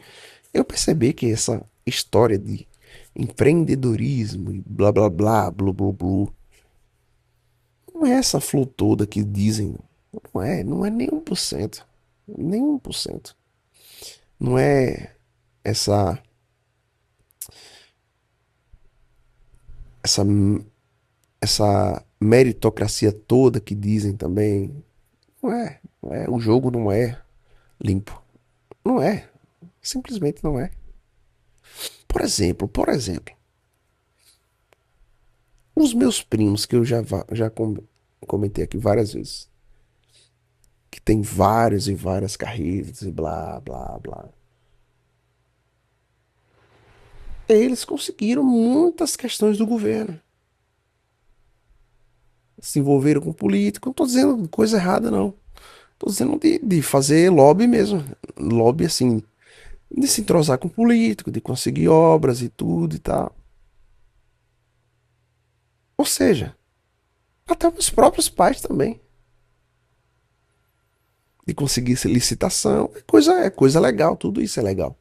eu perceber que essa história de empreendedorismo e blá blá blá, blá blá blá, não é essa flor toda que dizem. Não é nem 1%. Nem 1%. Não é essa, essa, essa meritocracia toda que dizem também. Não é, não é. O jogo não é limpo. Não é. Simplesmente não é. Por exemplo, os meus primos, que eu comentei aqui várias vezes, que tem vários e várias carreiras e blá, blá, blá. Eles conseguiram muitas questões do governo. Se envolveram com político. Não tô dizendo coisa errada, não. Tô dizendo de fazer lobby mesmo. Lobby assim, de se entrosar com político, de conseguir obras e tudo e tal. Ou seja, até os próprios pais também. De conseguir essa licitação. É coisa legal, tudo isso é legal.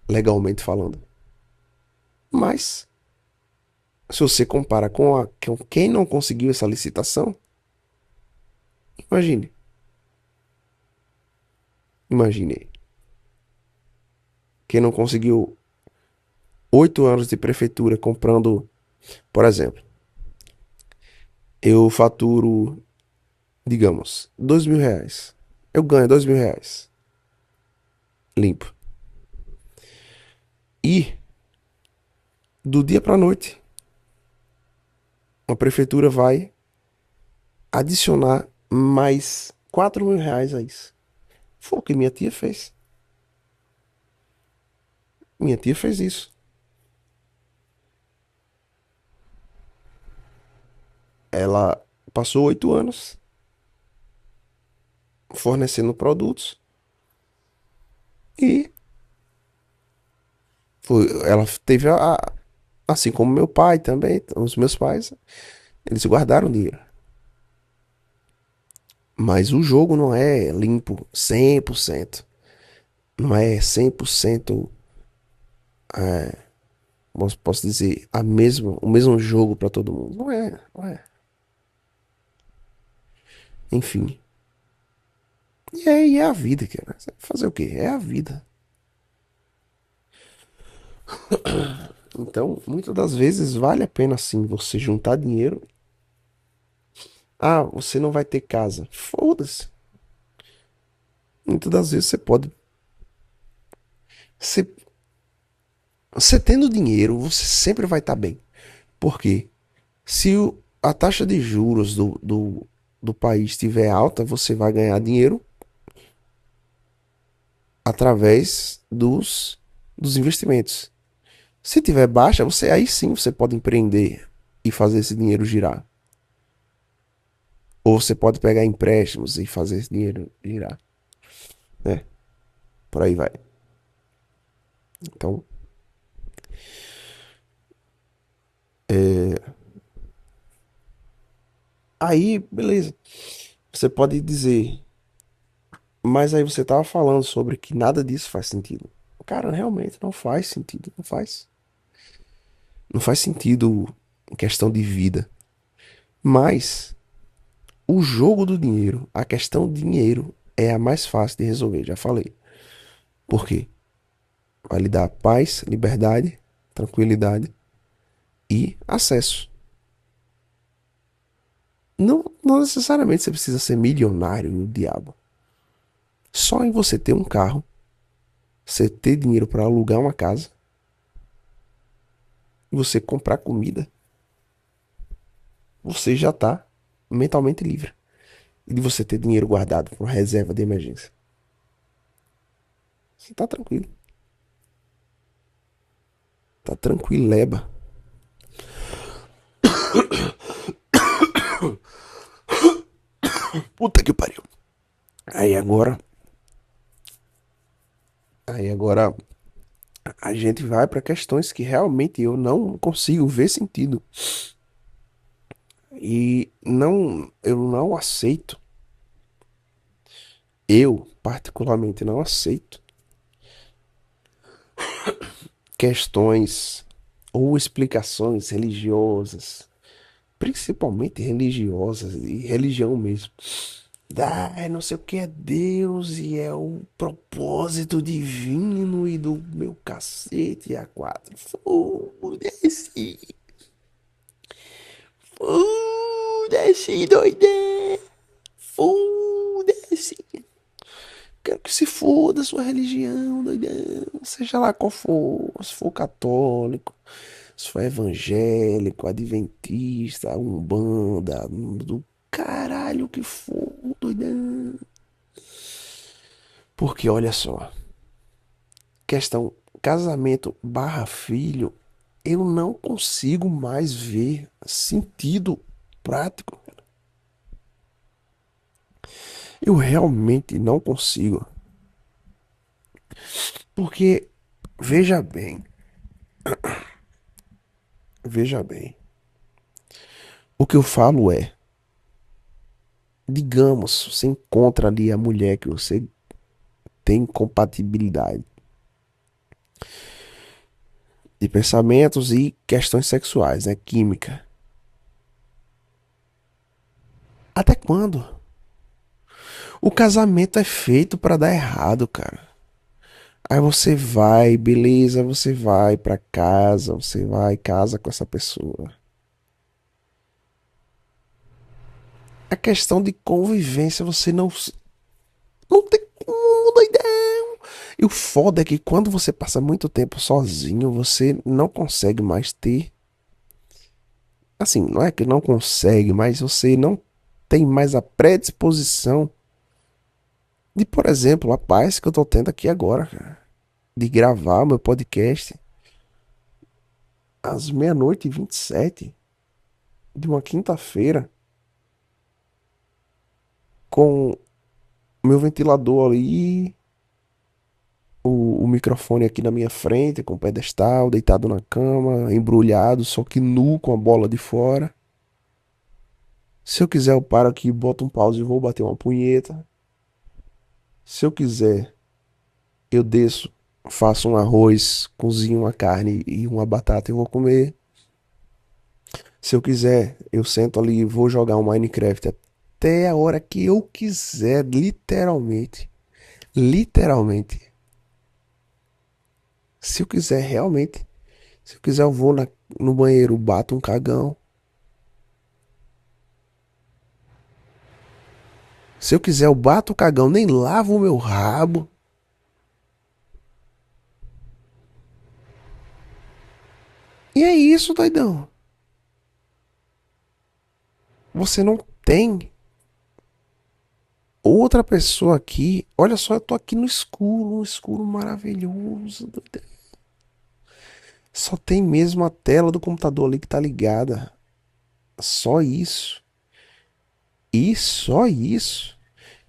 Legalmente falando. Mas, se você compara com quem não conseguiu essa licitação, imagine. Imagine. Quem não conseguiu 8 anos de prefeitura comprando, por exemplo, eu faturo, digamos, R$ 2.000. Eu ganho R$ 2.000. Limpo. E, do dia pra noite, a prefeitura vai adicionar mais R$ 4.000 a isso. Foi o que minha tia fez. Minha tia fez isso. Ela passou 8 anos fornecendo produtos e ela teve assim como meu pai também, os meus pais, eles guardaram dinheiro. Mas o jogo não é limpo 100%. Não é 100%, posso dizer, o mesmo jogo para todo mundo. Não é, não é. Enfim. E é a vida, cara. Fazer o quê? É a vida. Então, muitas das vezes vale a pena sim você juntar dinheiro. Ah, você não vai ter casa. Foda-se. Muitas das vezes você pode. Você, você tendo dinheiro, você sempre vai estar bem. Por quê? Se a taxa de juros do país estiver alta, você vai ganhar dinheiro através dos investimentos. Se tiver baixa, aí sim você pode empreender e fazer esse dinheiro girar. Ou você pode pegar empréstimos e fazer esse dinheiro girar, né? Por aí vai. Então, aí, beleza. Você pode dizer, mas aí você tava falando sobre que nada disso faz sentido. Cara, realmente não faz sentido, não faz. Não faz sentido em questão de vida. Mas o jogo do dinheiro, a questão do dinheiro é a mais fácil de resolver, já falei. Por quê? Vai lhe dar paz, liberdade, tranquilidade e acesso. Não necessariamente você precisa ser milionário no diabo. Só em você ter um carro, você ter dinheiro para alugar uma casa e você comprar comida, você já tá mentalmente livre. E de você ter dinheiro guardado para reserva de emergência. Você tá tranquilo. Tá tranquileba. Puta que pariu. Aí agora, aí agora a gente vai para questões que realmente eu não consigo ver sentido. E eu não aceito. Eu, particularmente, não aceito questões ou explicações religiosas, principalmente religiosas e religião mesmo. É não sei o que é Deus e é o propósito divino e do meu cacete a quatro. Foda-se, foda-se, doidê, foda-se. sim. Quero que se foda a sua religião, doidão. Seja lá qual for. Se for católico, se for evangélico, adventista, umbanda, do caralho que for, doidão. Porque olha só, questão casamento barra filho, eu não consigo mais ver sentido prático. Eu realmente não consigo. Porque, veja bem, veja bem. O que eu falo é, digamos, você encontra ali a mulher que você tem compatibilidade de pensamentos e questões sexuais, né? Química. Até quando? O casamento é feito pra dar errado, cara. Aí você vai, beleza, você vai pra casa, você vai, casa com essa pessoa. A questão de convivência, você não tem como, doidão. E o foda é que quando você passa muito tempo sozinho, você não consegue mais ter. Assim, não é que não consegue, mas você não tem mais a predisposição de, por exemplo, a paz que eu tô tendo aqui agora, cara. De gravar meu podcast às meia-noite e 27 de uma quinta-feira com meu ventilador ali, o microfone aqui na minha frente, com o pedestal, deitado na cama, embrulhado, só que nu com a bola de fora. Se eu quiser, eu paro aqui, boto um pause e vou bater uma punheta. Se eu quiser, eu desço, faço um arroz, cozinho uma carne e uma batata e vou comer. Se eu quiser, eu sento ali e vou jogar um Minecraft até a hora que eu quiser, literalmente. Literalmente. Se eu quiser realmente, se eu quiser, eu vou no banheiro, bato um cagão. Se eu quiser, eu bato o cagão, nem lavo o meu rabo. E é isso, doidão. Você não tem outra pessoa aqui. Olha só, eu tô aqui no escuro, um escuro maravilhoso, doidão. Só tem mesmo a tela do computador ali que tá ligada. Só isso. E só isso.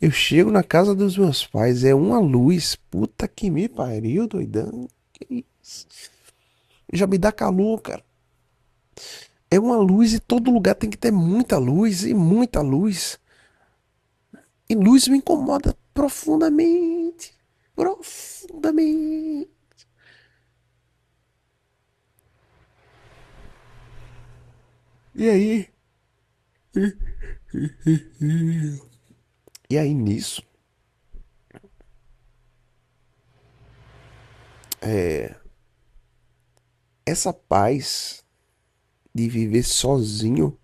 Eu chego na casa dos meus pais, é uma luz. Puta que me pariu, doidão. Que isso? Já me dá calor, cara. É uma luz e todo lugar tem que ter muita luz e muita luz. E luz me incomoda profundamente. Profundamente. E aí? E aí nisso, essa paz de viver sozinho,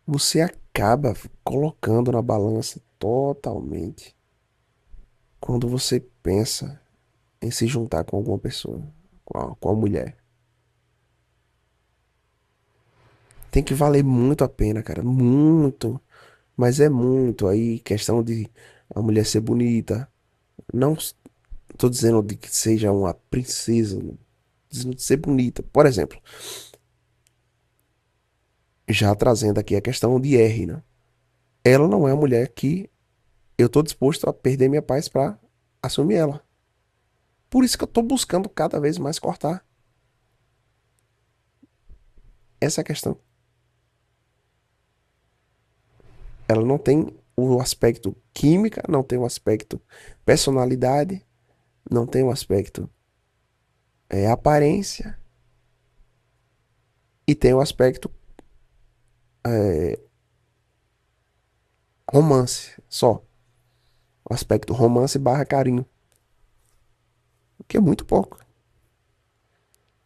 você acaba colocando na balança totalmente quando você pensa em se juntar com alguma pessoa, com a mulher. Tem que valer muito a pena, cara. Muito. Mas é muito. Aí, questão de a mulher ser bonita. Não tô dizendo de que seja uma princesa. Dizendo de ser bonita. Por exemplo, já trazendo aqui a questão de R, né? Ela não é a mulher que eu tô disposto a perder minha paz pra assumir ela. Por isso que eu tô buscando cada vez mais cortar. Essa é a questão. Ela não tem o aspecto química, não tem o aspecto personalidade, não tem o aspecto aparência e tem o aspecto romance só. O aspecto romance barra carinho. O que é muito pouco.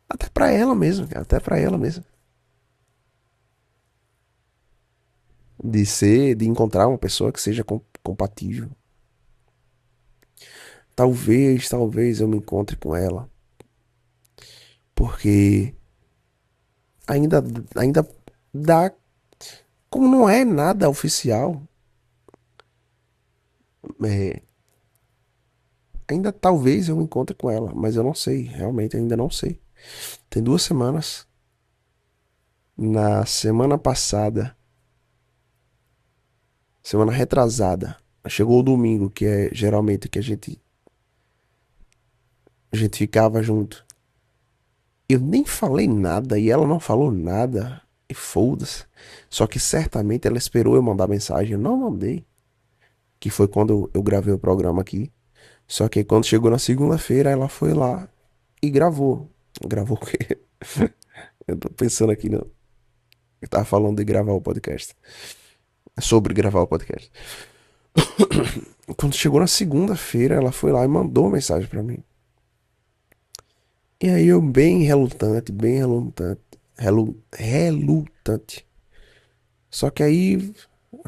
Até pra ela mesmo, cara. Até pra ela mesmo. de encontrar uma pessoa que seja compatível. Talvez eu me encontre com ela, porque ainda, ainda dá, como não é nada oficial, é, ainda talvez eu me encontre com ela, mas eu não sei, realmente ainda não sei. Tem 2 semanas. Na semana passada, semana retrasada, chegou o domingo, que é geralmente que a gente ficava junto. Eu nem falei nada e ela não falou nada. E foda-se. Só que certamente ela esperou eu mandar mensagem. Eu não mandei. Que foi quando eu gravei o programa aqui. Só que quando chegou na segunda-feira, ela foi lá e gravou. Gravou o quê? Eu tô pensando aqui, não. Eu tava falando de gravar o podcast. Sobre gravar o podcast. Quando chegou na segunda-feira, ela foi lá e mandou mensagem pra mim. E aí eu bem relutante, relutante. Só que aí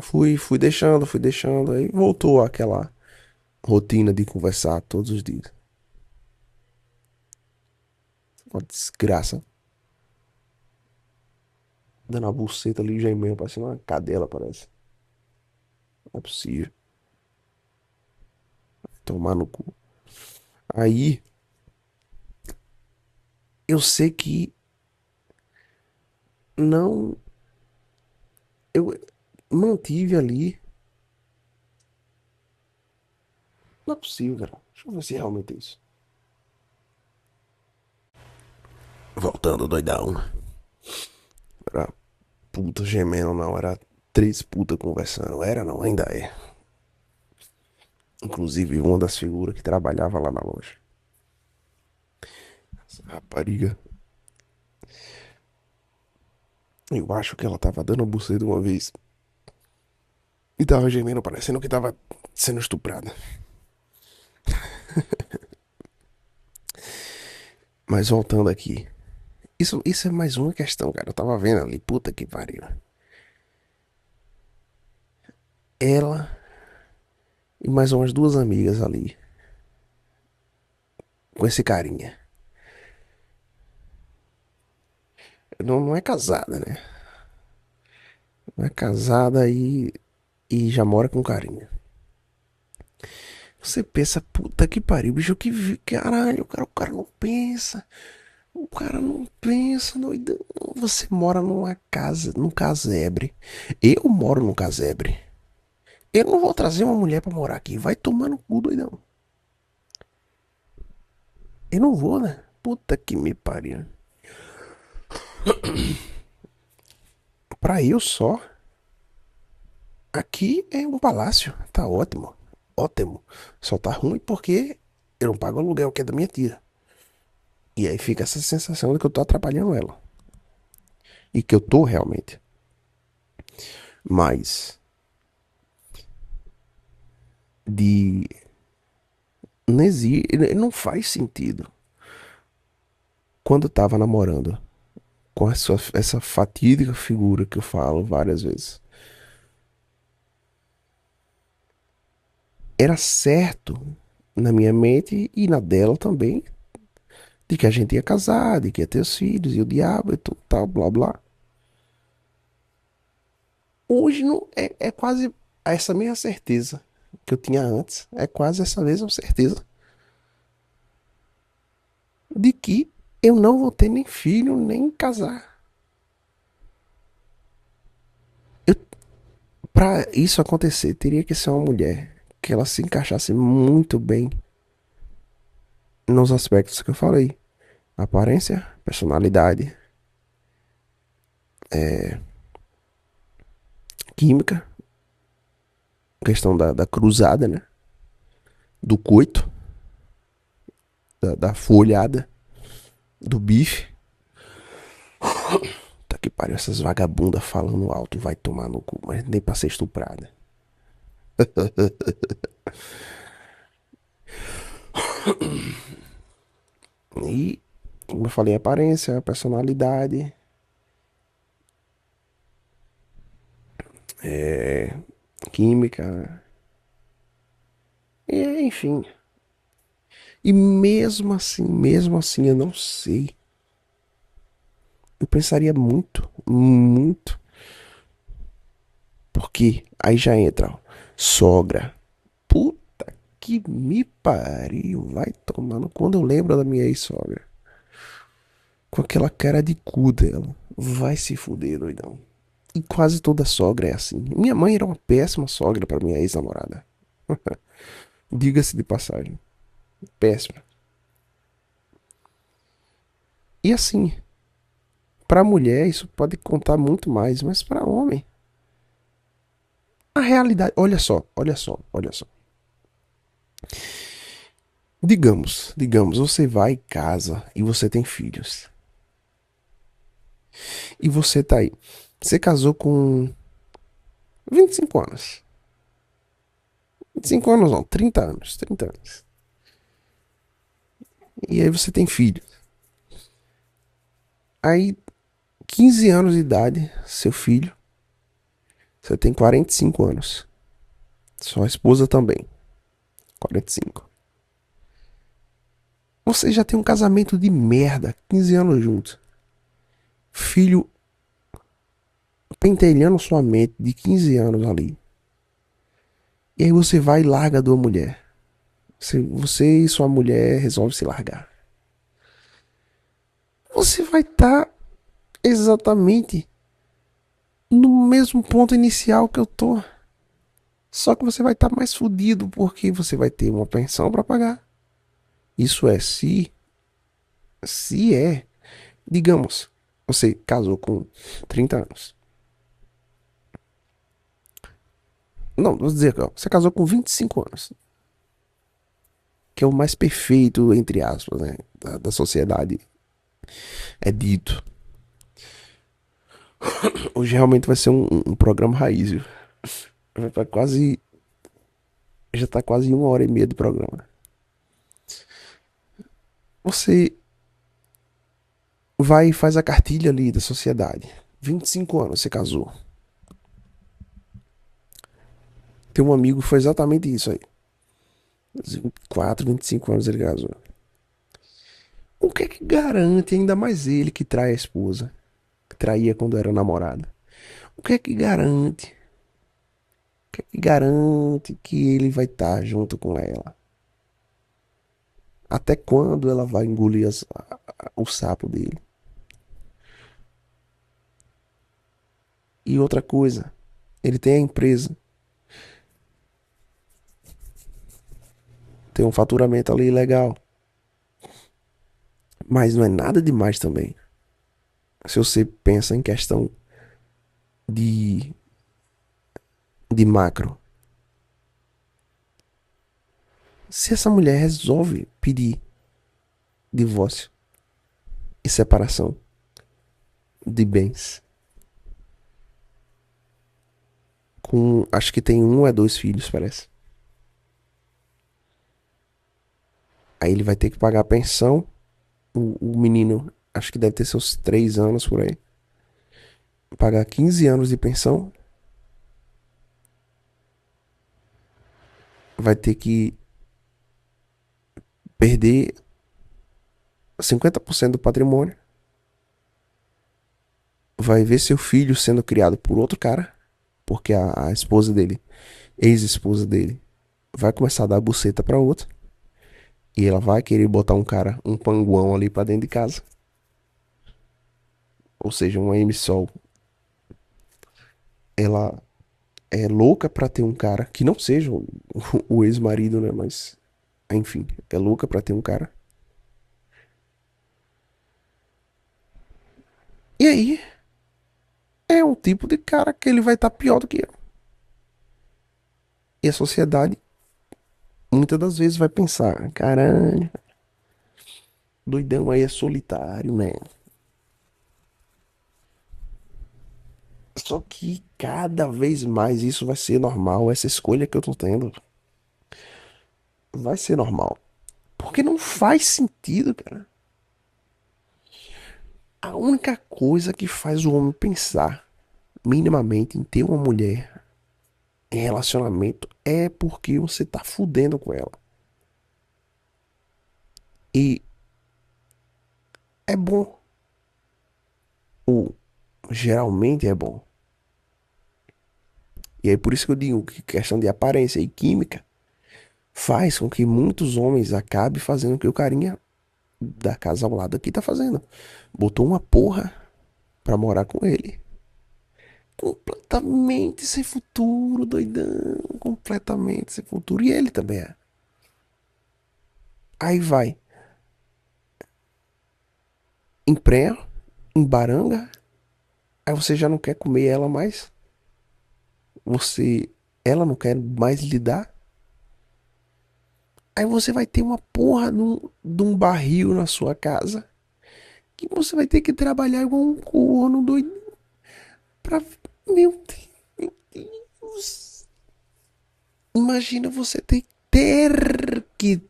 fui deixando, aí voltou aquela rotina de conversar todos os dias. Uma desgraça. Dando a buceta ali, gemendo, parecendo uma cadela, parece. Não é possível. Tomar no cu. Aí, eu sei que não. Eu mantive ali. Não é possível, cara. Deixa eu ver se realmente é isso. Voltando, doidão. Era puta gemendo, não. Era 3 putas conversando. Era, não, ainda é. Inclusive, uma das figuras que trabalhava lá na loja. Essa rapariga. Eu acho que ela tava dando buceta uma vez. E tava gemendo, parecendo que tava sendo estuprada. Mas voltando aqui. Isso é mais uma questão, cara. Eu tava vendo ali, puta que pariu. Ela e mais umas 2 amigas ali. Com esse carinha. Não, não é casada, né? Não é casada e já mora com carinha. Você pensa, puta que pariu, bicho, caralho, o cara não pensa. O cara não pensa, doidão. Você mora numa casa, num casebre. Eu moro num casebre. Eu não vou trazer uma mulher pra morar aqui. Vai tomar no cu, doidão. Eu não vou, né? Puta que me pariu. Pra eu só. Aqui é um palácio. Tá ótimo. Ótimo. Só tá ruim porque eu não pago aluguel, que é da minha tia. E aí fica essa sensação de que eu tô atrapalhando ela. E que eu tô realmente. Mas de. Não existe. Não faz sentido. Quando eu tava namorando com essa fatídica figura que eu falo várias vezes. Era certo na minha mente e na dela também de que a gente ia casar, de que ia ter os filhos e o diabo e tudo tal, blá blá. Hoje não é quase essa mesma certeza que eu tinha antes, é quase essa mesma certeza de que eu não vou ter nem filho, nem casar. Eu, Para isso acontecer, teria que ser uma mulher que ela se encaixasse muito bem nos aspectos que eu falei: aparência, personalidade, química, questão da cruzada, né? Do coito, da folhada, do bife. Tá que pariu, essas vagabundas falando alto vai tomar no cu, mas nem pra ser estuprada. E, como eu falei, aparência, personalidade, é, química, enfim. E mesmo assim, eu não sei. Eu pensaria muito, muito. Porque aí já entra, ó, sogra. Puta que me pariu. Vai tomando. Quando eu lembro da minha ex-sogra, com aquela cara de cu dela, vai se fuder, doidão. E quase toda sogra é assim. Minha mãe era uma péssima sogra para minha ex-namorada. Diga-se de passagem. Péssima. E assim, pra mulher isso pode contar muito mais, mas pra homem, a realidade, olha só. Digamos, você vai em casa e você tem filhos. E você tá aí. Você casou com 25 anos. 25 anos não, 30 anos, 30 anos. E aí você tem filho. Aí, 15 anos de idade, seu filho, você tem 45 anos. Sua esposa também, 45. Você já tem um casamento de merda, 15 anos juntos. Filho pentelhando sua mente de 15 anos ali. E aí você vai e larga da mulher. Você e sua mulher resolvem se largar. Você vai estar exatamente no mesmo ponto inicial que eu tô. Só que você vai estar mais fudido porque você vai ter uma pensão para pagar. Isso é se é, digamos, você casou com 30 anos. Não, vou dizer, ó, você casou com 25 anos, que é o mais perfeito, entre aspas, né, da sociedade, é dito. Hoje realmente vai ser um programa raiz, viu? Vai pra quase, já tá quase 1 hora e meia de programa. Você vai e faz a cartilha ali da sociedade. 25 anos você casou. Tem um amigo que foi exatamente isso aí. 24, 25 anos ele casou. O que é que garante, ainda mais ele que trai a esposa, que traía quando era namorada? O que é que garante? O que é que garante que ele vai estar junto com ela? Até quando ela vai engolir o sapo dele? E outra coisa, ele tem a empresa, tem um faturamento ali legal, mas não é nada demais também. Se você pensa em questão de, de macro, se essa mulher resolve pedir divórcio e separação de bens, com acho que tem um ou dois filhos, parece. Aí ele vai ter que pagar a pensão. O menino, acho que deve ter seus 3 anos por aí. Pagar 15 anos de pensão. Vai ter que perder 50% do patrimônio. Vai ver seu filho sendo criado por outro cara. Porque a esposa dele, ex-esposa dele, vai começar a dar buceta pra outro. E ela vai querer botar um cara, um panguão ali pra dentro de casa. Ou seja, uma M-Sol. Ela é louca pra ter um cara que não seja o ex-marido, né? Mas, enfim, é louca pra ter um cara. E aí, é um tipo de cara que ele vai estar pior do que eu. E a sociedade, muitas das vezes, vai pensar: caralho, doidão aí é solitário, né? Só que cada vez mais isso vai ser normal. Essa escolha que eu tô tendo vai ser normal. Porque não faz sentido, cara. A única coisa que faz o homem pensar minimamente em ter uma mulher em relacionamento é porque você tá fudendo com ela. E é bom. Ou geralmente é bom. E aí por isso que eu digo que questão de aparência e química faz com que muitos homens acabem fazendo o que o carinha da casa ao lado aqui tá fazendo. Botou uma porra pra morar com ele. Completamente sem futuro, doidão. Completamente sem futuro. E ele também é. Aí vai. Emprenha, embaranga. Aí você já não quer comer ela mais. Você. Ela não quer mais lhe dar. Aí você vai ter uma porra de um barril na sua casa. Que você vai ter que trabalhar igual um corno doido. Pra. Meu Deus. Imagina você ter que,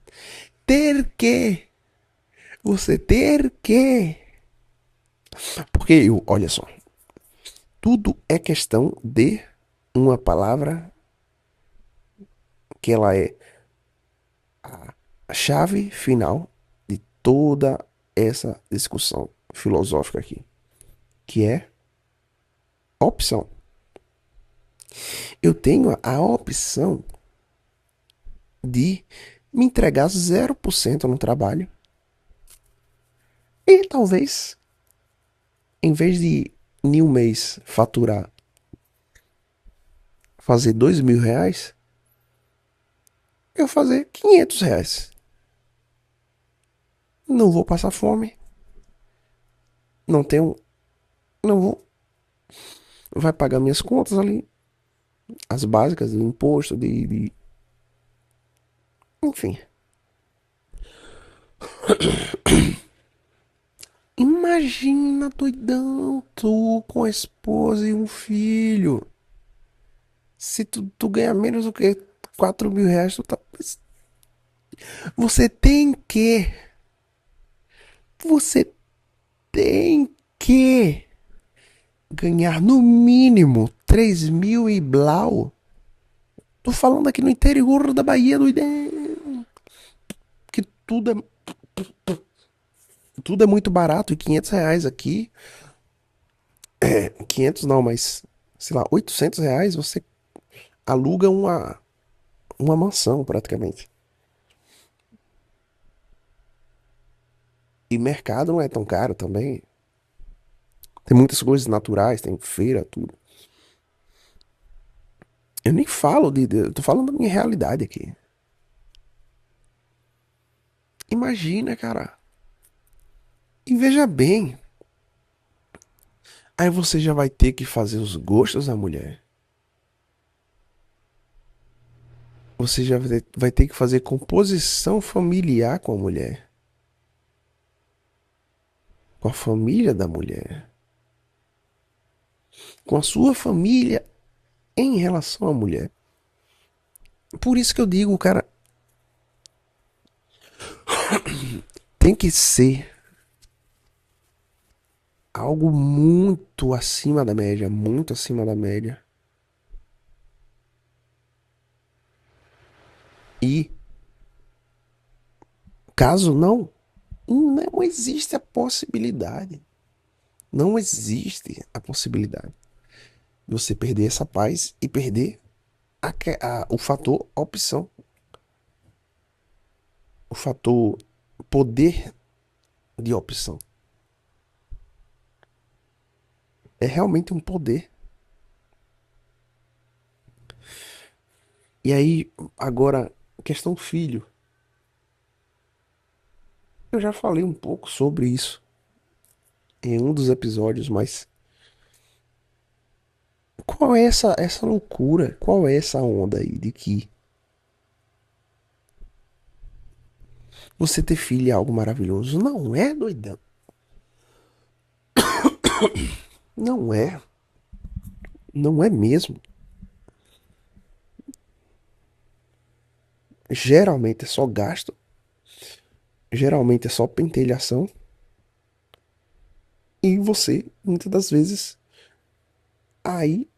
você ter que. Porque olha só, tudo é questão de uma palavra que ela é a chave final de toda essa discussão filosófica aqui, que é opção. Eu tenho a opção de me entregar 0% no trabalho e talvez, em vez de em um mês faturar, fazer R$ 2.000, eu fazer R$ 500. Não vou passar fome, não tenho, não vou, vai pagar minhas contas ali, as básicas do imposto, enfim. Imagina, doidão, tu com a esposa e um filho. Se tu ganha menos do que R$ 4.000, tu tá. Você tem que. Você tem que ganhar no mínimo 3.000 e blau. Tô falando aqui no interior da Bahia, doidão. Que tudo é muito barato e R$ 500 aqui. 500 não, mas sei lá, R$ 800 você aluga uma mansão praticamente. E mercado não é tão caro também. Tem muitas coisas naturais, tem feira, tudo. Eu nem falo eu tô falando da minha realidade aqui. Imagina, cara. E veja bem, aí você já vai ter que fazer os gostos da mulher. Você já vai ter que fazer composição familiar com a mulher. Com a família da mulher. Com a sua família em relação à mulher. Por isso que eu digo, cara, tem que ser algo muito acima da média, muito acima da média. E caso não existe a possibilidade. Não existe a possibilidade de você perder essa paz e perder o fator opção, o fator poder de opção. É realmente um poder. E aí, agora, questão filho. Eu já falei um pouco sobre isso em um dos episódios, mas qual é essa loucura? Qual é essa onda aí de que você ter filho é algo maravilhoso? Não é, doidão. Não é. Não é mesmo. Geralmente é só gasto. Geralmente é só pentelhação. E você, muitas das vezes, aí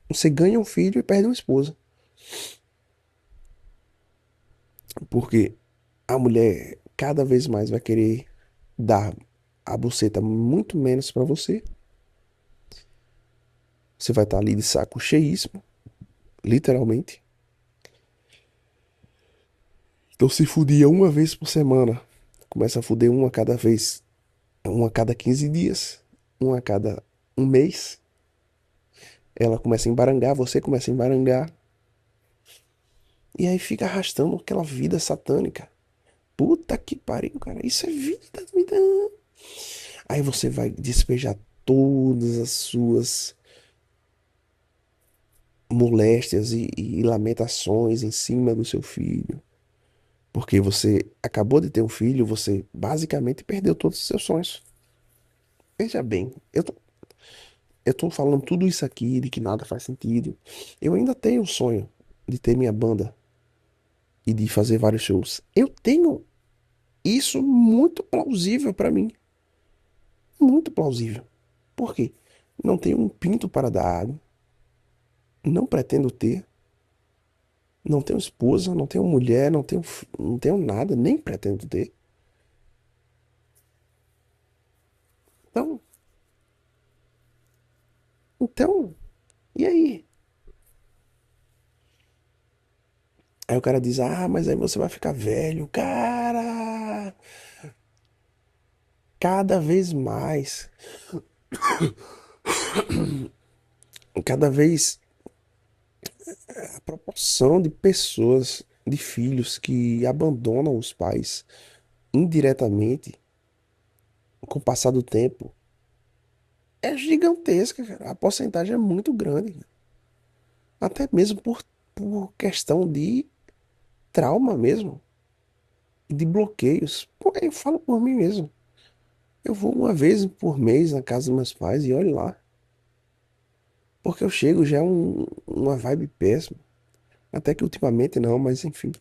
você ganha um filho e perde uma esposa. Porque a mulher cada vez mais vai querer dar a buceta muito menos pra você. Você vai estar ali de saco cheíssimo, literalmente. Então se fudia uma vez por semana, começa a fuder uma a cada vez, uma a cada 15 dias, uma a cada um mês. Ela começa a embarangar, você começa a embarangar. E aí fica arrastando aquela vida satânica. Puta que pariu, cara. Isso é vida, vida. Aí você vai despejar todas as suas moléstias e lamentações em cima do seu filho. Porque você acabou de ter um filho, você basicamente perdeu todos os seus sonhos. Veja bem, eu tô falando tudo isso aqui de que nada faz sentido. Eu ainda tenho o sonho de ter minha banda e de fazer vários shows. Eu tenho isso muito plausível pra mim. Muito plausível. Por quê? Não tenho um pinto para dar água. Não pretendo ter. Não tenho esposa, não tenho mulher, não tenho nada, nem pretendo ter. Então, então, e aí? Aí o cara diz: Ah, mas aí você vai ficar velho. Cara, cada vez mais, cada vez a proporção de pessoas, de filhos que abandonam os pais indiretamente com o passar do tempo é gigantesca, cara. A porcentagem é muito grande. Até mesmo por questão de trauma mesmo, de bloqueios. Pô, eu falo por mim mesmo. Eu vou uma vez por mês na casa dos meus pais e olho lá. Porque eu chego já uma vibe péssima. Até que ultimamente não, mas enfim.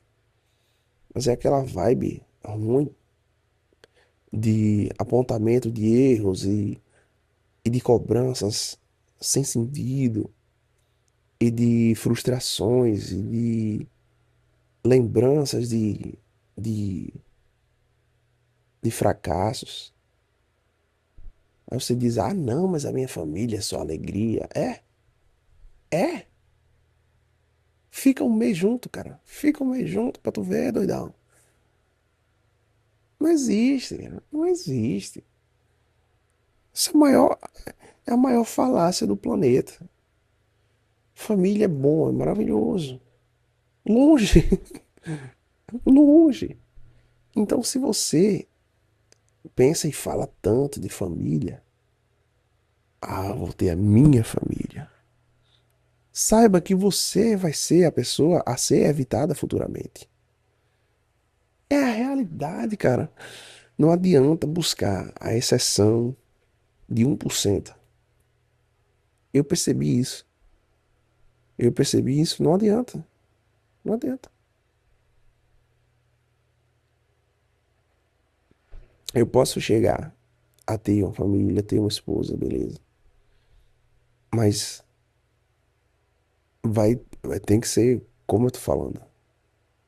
Mas é aquela vibe ruim de apontamento de erros e de cobranças sem sentido. E de frustrações e de lembranças de, de fracassos. Aí você diz, ah, não, mas a minha família é só alegria. É. Fica um mês junto, cara. Fica um mês junto pra tu ver, doidão. Não existe, cara. Não existe. Isso é a maior falácia do planeta. Família é bom, é maravilhoso. Longe, longe. Então, se você pensa e fala tanto de família, ah, vou ter a minha família. Saiba que você vai ser a pessoa a ser evitada futuramente. É a realidade, cara. Não adianta buscar a exceção de 1%. Eu percebi isso. Eu percebi isso. Não adianta. Não adianta. Eu posso chegar a ter uma família, ter uma esposa, beleza. Mas vai ter que ser como eu tô falando.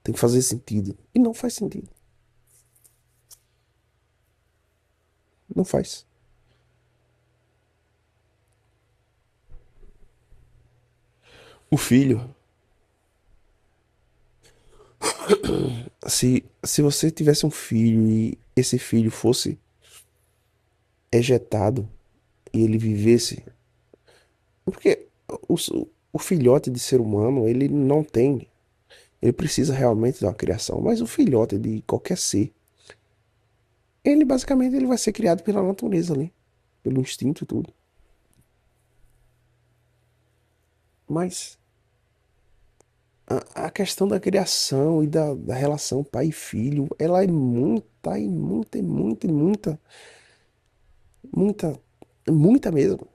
Tem que fazer sentido. E não faz sentido. Não faz. O filho, se você tivesse um filho e esse filho fosse ejetado e ele vivesse. Porque o filhote de ser humano, ele não tem. Ele precisa realmente de uma criação. Mas o filhote de qualquer ser, ele basicamente ele vai ser criado pela natureza ali. Pelo instinto e tudo. Mas a questão da criação e da relação pai e filho, ela é muita, e muita, e muita, e muita, muita, muita mesmo.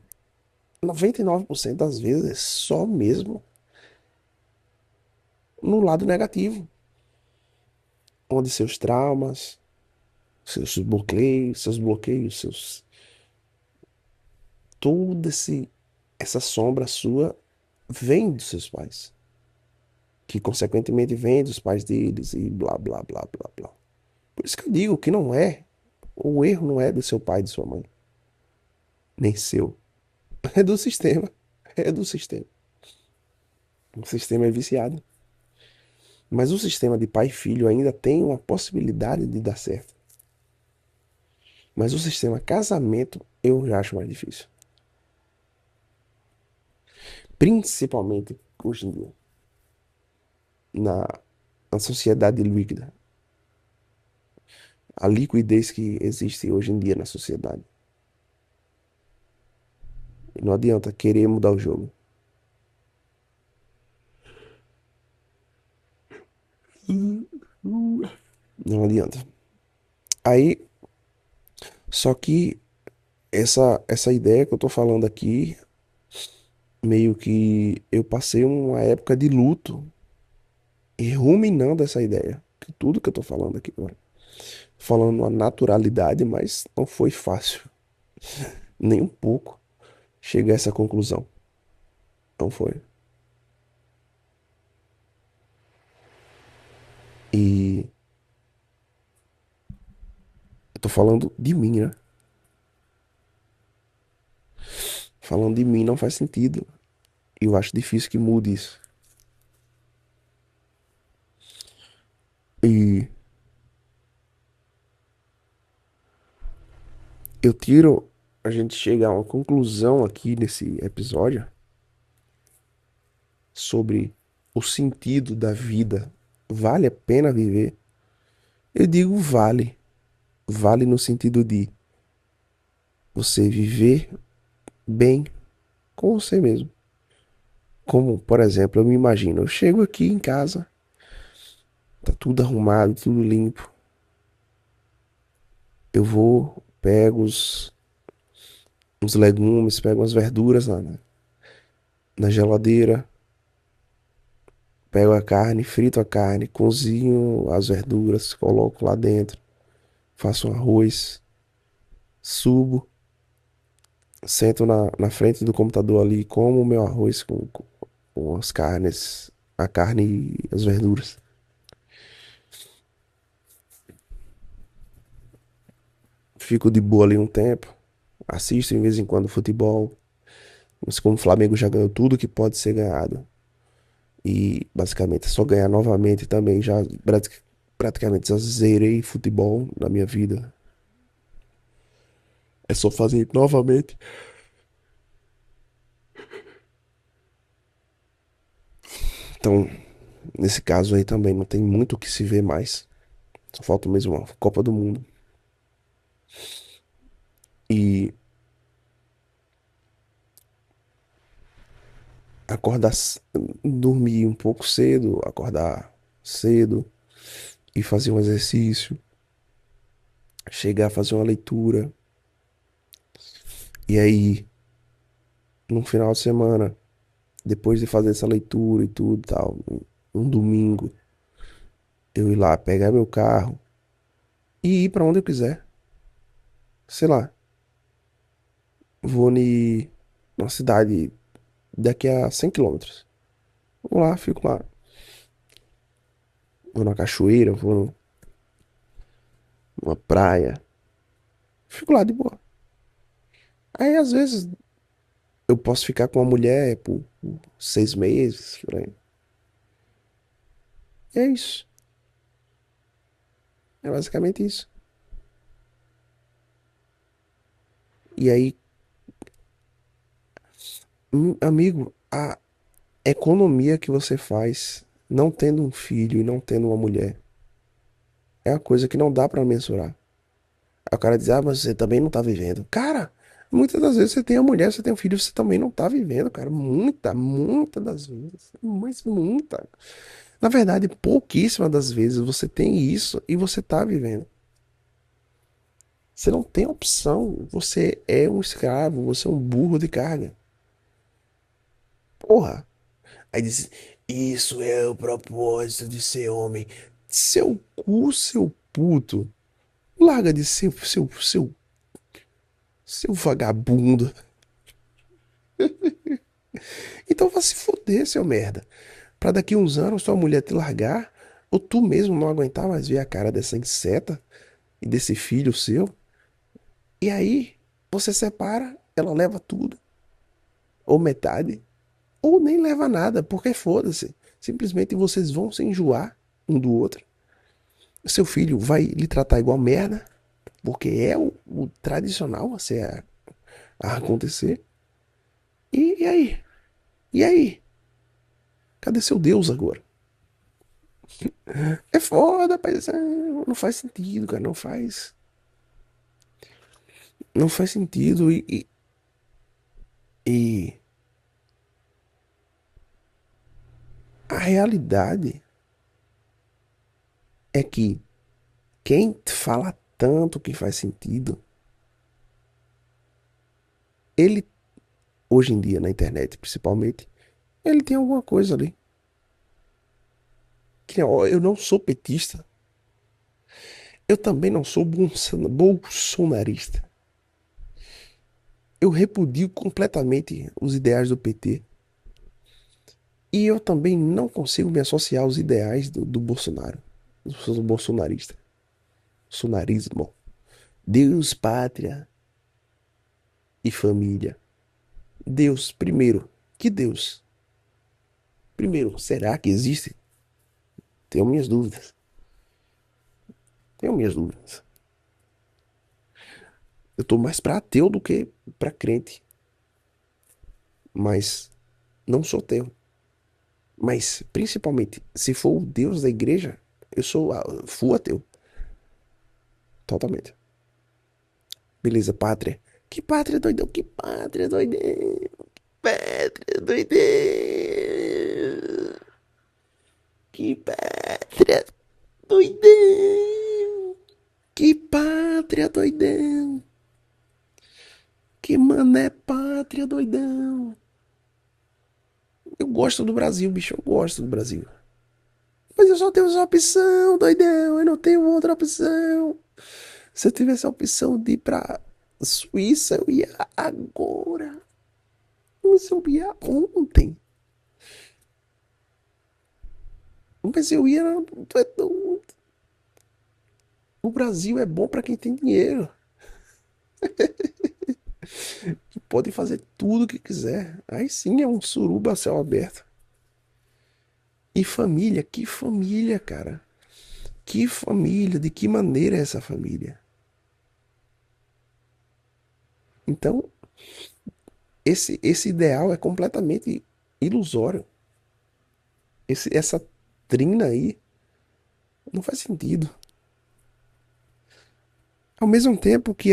99% das vezes é só mesmo no lado negativo, onde seus traumas, seus bloqueios, toda essa sombra sua vem dos seus pais. que consequentemente vem dos pais deles e blá, blá, blá, blá, blá. Por isso que eu digo que não é, o erro não é do seu pai e de sua mãe, nem seu. É do sistema. É do sistema. O sistema é viciado. Mas o sistema de pai e filho ainda tem uma possibilidade de dar certo. Mas o sistema casamento eu já acho mais difícil. Principalmente hoje em dia. Na, na sociedade líquida. A liquidez que existe hoje em dia na sociedade. E não adianta querer mudar o jogo. Não adianta. Aí, só que essa ideia que eu tô falando aqui, meio que eu passei uma época de luto e ruminando essa ideia. Que tudo que eu tô falando aqui agora. Falando a naturalidade, mas não foi fácil. Nem um pouco chegar a essa conclusão. Não foi. E eu tô falando de mim, né? Falando de mim não faz sentido. E eu acho difícil que mude isso. E eu tiro, a gente chega a uma conclusão aqui nesse episódio sobre o sentido da vida. Vale a pena viver? Eu digo vale. Vale no sentido de você viver bem com você mesmo. Como, por exemplo, eu me imagino, eu chego aqui em casa, tá tudo arrumado, tudo limpo. Eu vou, pego os legumes, pego as verduras lá na geladeira, pego a carne, frito a carne, cozinho as verduras, coloco lá dentro, faço um arroz, subo, sento na frente do computador ali, como o meu arroz com as carnes, a carne e as verduras. Fico de boa ali um tempo, assisto em vez em quando futebol, mas como o Flamengo já ganhou tudo que pode ser ganhado, e basicamente é só ganhar novamente também, praticamente já zerei futebol na minha vida. É só fazer novamente. Então, nesse caso aí também não tem muito o que se ver mais. Só falta mesmo uma Copa do Mundo. E acordar, dormir um pouco cedo, acordar cedo e fazer um exercício, chegar a fazer uma leitura. E aí, no final de semana, depois de fazer essa leitura e tudo tal, um domingo, eu ir lá pegar meu carro e ir pra onde eu quiser. Sei lá, vou numa cidade daqui a 100 quilômetros. Vou lá, fico lá. Vou na cachoeira, vou numa praia. Fico lá de boa. Aí às vezes eu posso ficar com uma mulher por 6 meses, por aí. E é isso. É basicamente isso. E aí, amigo, a economia que você faz não tendo um filho e não tendo uma mulher é uma coisa que não dá pra mensurar. Aí o cara diz, ah, mas você também não tá vivendo. Cara, muitas das vezes você tem a mulher, você tem um filho, você também não tá vivendo, cara. Muita das vezes. Mas muita. Na verdade, pouquíssimas das vezes você tem isso e você tá vivendo. Você não tem opção. Você é um escravo, você é um burro de carga. Porra. Aí diz, isso é o propósito de ser homem. Seu cu, seu puto. Larga de ser seu vagabundo. Então vai se fuder, seu merda. Pra daqui uns anos tua mulher te largar, ou tu mesmo não aguentar mais ver a cara dessa inseta e desse filho seu. E aí, você separa, ela leva tudo, ou metade, ou nem leva nada, porque foda-se. Simplesmente vocês vão se enjoar um do outro. Seu filho vai lhe tratar igual merda, porque é o tradicional a acontecer. E aí? E aí? Cadê seu Deus agora? É foda, mas não faz sentido, cara. Não faz. Não faz sentido. E a realidade é que quem fala tanto que faz sentido, ele, hoje em dia, na internet principalmente, ele tem alguma coisa ali. Que, ó, eu não sou petista. Eu também não sou bolsonarista. Eu repudio completamente os ideais do PT. E eu também não consigo me associar aos ideais do Bolsonaro. Eu sou bolsonarista. Bolsonarismo. Deus, pátria e família. Deus, primeiro. Que Deus? Primeiro, será que existe? Tenho minhas dúvidas. Tenho minhas dúvidas. Eu tô mais pra ateu do que pra crente. Mas não sou ateu. Mas, principalmente, se for o Deus da igreja, eu sou full ateu. Totalmente. Beleza, pátria. Que pátria doidão, que pátria doidão. Pátria doidão. Que pátria doidão. Que pátria doidão. Que mané pátria doidão. Eu gosto do Brasil, bicho. Eu gosto do Brasil. Mas eu só tenho essa opção, doidão. Eu não tenho outra opção. Se eu tivesse a opção de ir pra Suíça, eu ia agora. Mas eu ia ontem. Mas eu ia. O Brasil é bom pra quem tem dinheiro. Que pode fazer tudo o que quiser. Aí sim é um suruba a céu aberto. E família, que família, cara. Que família, de que maneira é essa família? Então, esse ideal é completamente ilusório. Essa trina aí não faz sentido. Ao mesmo tempo que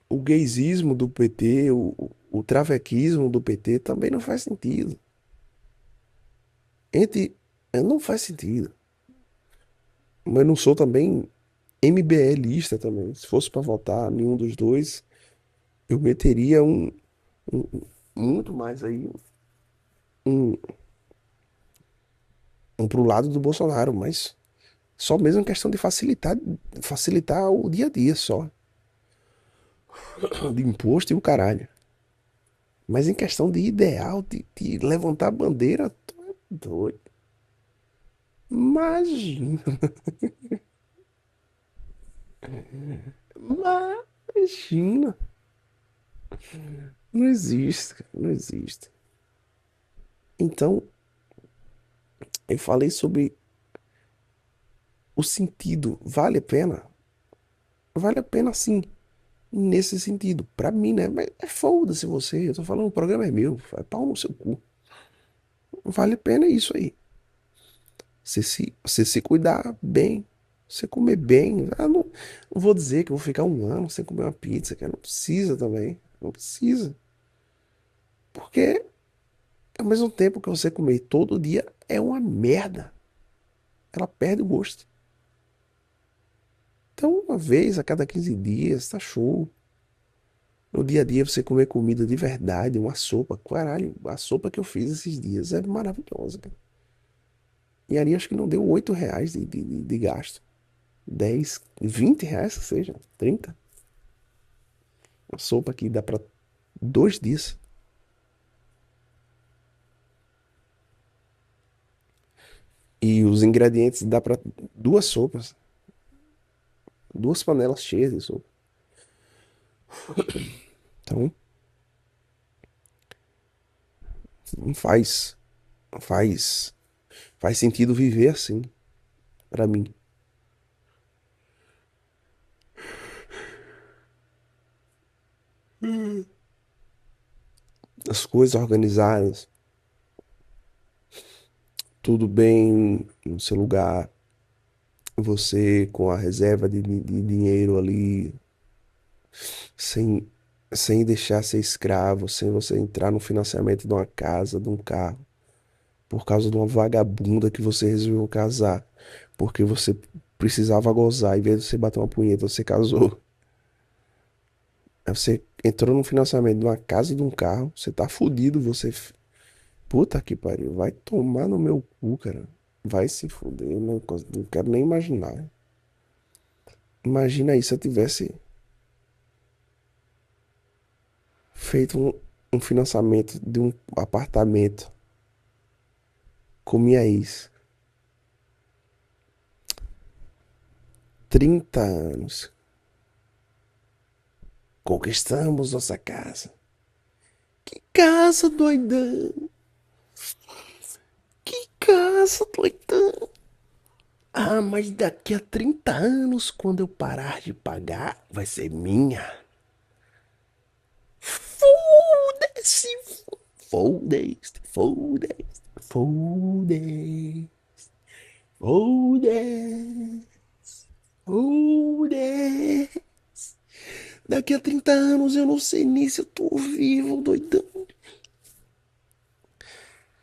o gaysismo do PT, o travequismo do PT também não faz sentido. Entre, não faz sentido. Mas eu não sou também MBLista também. Se fosse para votar nenhum dos dois, eu meteria um- muito mais aí um, um pro lado do Bolsonaro, mas só mesmo em questão de facilitar o dia a dia só, de imposto e o caralho. Mas em questão de ideal, de levantar a bandeira, tu é doido. Imagina, imagina. Não existe, cara, não existe. Então, eu falei sobre o sentido. Vale a pena? Vale a pena sim, nesse sentido. Pra mim, né? Mas foda-se você. Eu tô falando, o programa é meu. É pau no seu cu. Vale a pena isso aí. Você se cuidar bem. Você comer bem. Não vou dizer que eu vou ficar um ano sem comer uma pizza, cara. Não precisa também. Não precisa. Porque, ao mesmo tempo que você comer todo dia, é uma merda. Ela perde o gosto. Então, uma vez a cada 15 dias, tá show. No dia a dia você comer comida de verdade, uma sopa. Caralho, a sopa que eu fiz esses dias é maravilhosa, cara. E ali acho que não deu R$ 8 de gasto. 10, R$ 20 que seja, 30. Uma sopa que dá pra 2 dias. E os ingredientes dá pra duas sopas, duas panelas cheias de sopa. Então, não faz, faz sentido viver assim, pra mim. As coisas organizadas, tudo bem no seu lugar, você com a reserva de dinheiro ali, sem, sem deixar ser escravo, sem você entrar no financiamento de uma casa, de um carro, por causa de uma vagabunda que você resolveu casar, porque você precisava gozar, em vez de você bater uma punheta, você casou. Aí você entrou no financiamento de uma casa e de um carro, você tá fudido, você. Puta que pariu, vai tomar no meu cu, cara. Vai se fuder, eu não quero nem imaginar. Imagina aí se eu tivesse feito um financiamento de um apartamento com minha ex. 30 anos. Conquistamos nossa casa. Que casa, doidão? Que casa, doidão? Ah, mas daqui a 30 anos, quando eu parar de pagar, vai ser minha. Foda-se, foda-se, foda-se, foda-se, foda-se, foda-se. Daqui a 30 anos eu não sei nem se eu tô vivo, doidão.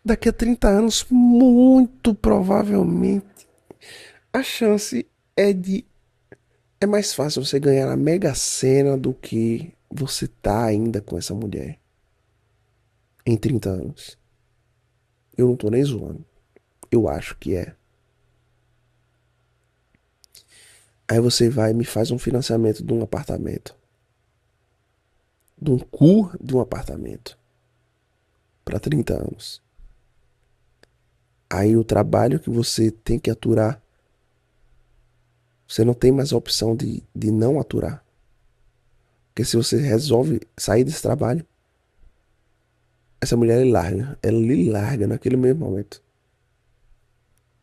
Daqui a 30 anos, muito provavelmente, a chance é de. É mais fácil você ganhar na Mega Sena do que você tá ainda com essa mulher em 30 anos. Eu não tô nem zoando. Eu acho que é. Aí você vai e me faz um financiamento de um apartamento. De um cu de um apartamento. Pra 30 anos. Aí o trabalho que você tem que aturar, você não tem mais a opção de não aturar. Porque se você resolve sair desse trabalho, essa mulher lhe larga. Ela lhe larga naquele mesmo momento.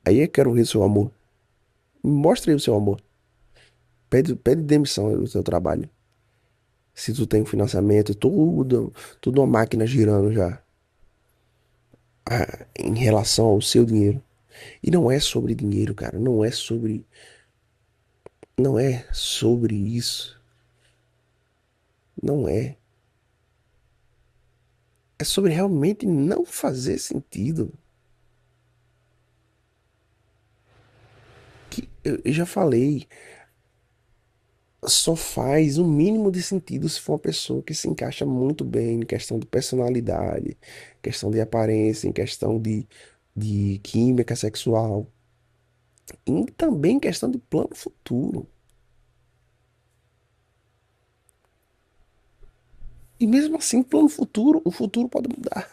Aí eu quero ver o seu amor. Mostre aí o seu amor. Pede demissão do seu trabalho. Se tu tem um financiamento, tudo uma máquina girando já. Em relação ao seu dinheiro. E não é sobre dinheiro, cara. Não é sobre isso. Não é. É sobre realmente não fazer sentido. Que eu já falei, só faz o mínimo de sentido se for uma pessoa que se encaixa muito bem em questão de personalidade, questão de aparência, em questão de química sexual, e também em questão de plano futuro. E mesmo assim, plano futuro, o futuro pode mudar.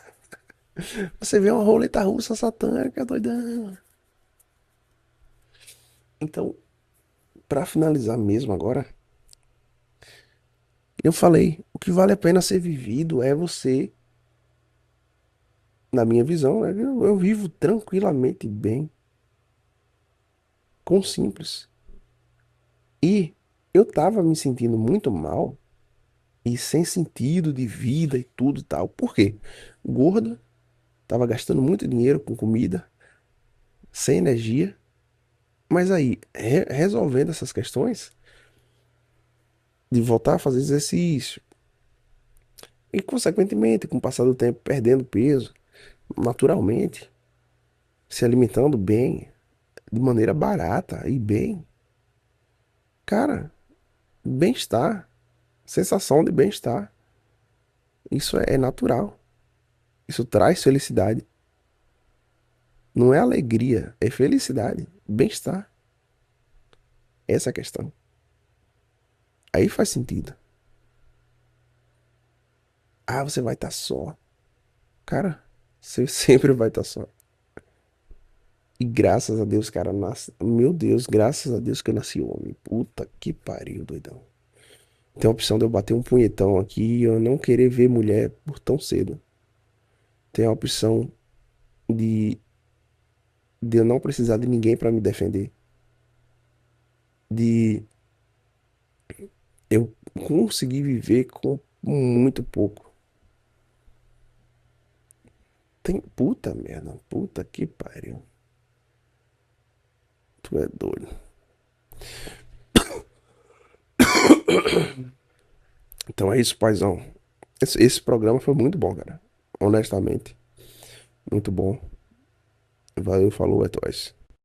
Você vê uma roleta russa satânica, doidão. Então, pra finalizar mesmo agora, eu falei, o que vale a pena ser vivido é você, na minha visão, né? Eu vivo tranquilamente bem, com simples. E eu tava me sentindo muito mal e sem sentido de vida e tudo e tal. Por quê? Gorda, tava gastando muito dinheiro com comida, sem energia. Mas aí, resolvendo essas questões, de voltar a fazer exercício, e consequentemente, com o passar do tempo, perdendo peso, naturalmente, se alimentando bem, de maneira barata e bem. Cara, bem-estar, sensação de bem-estar. Isso é natural. Isso traz felicidade. Não é alegria, é felicidade, bem-estar. Essa é a questão. Aí faz sentido. Ah, você vai estar só. Cara, você sempre vai estar só. E graças a Deus, cara, nasce. Meu Deus, graças a Deus que eu nasci homem. Puta que pariu, doidão. Tem a opção de eu bater um punhetão aqui e eu não querer ver mulher por tão cedo. Tem a opção de, de eu não precisar de ninguém pra me defender. De eu conseguir viver com muito pouco. Tem puta merda, puta que pariu. Tu é doido. Então é isso, paizão. Esse programa foi muito bom, cara. Honestamente, muito bom. Valeu, falou, é nóis.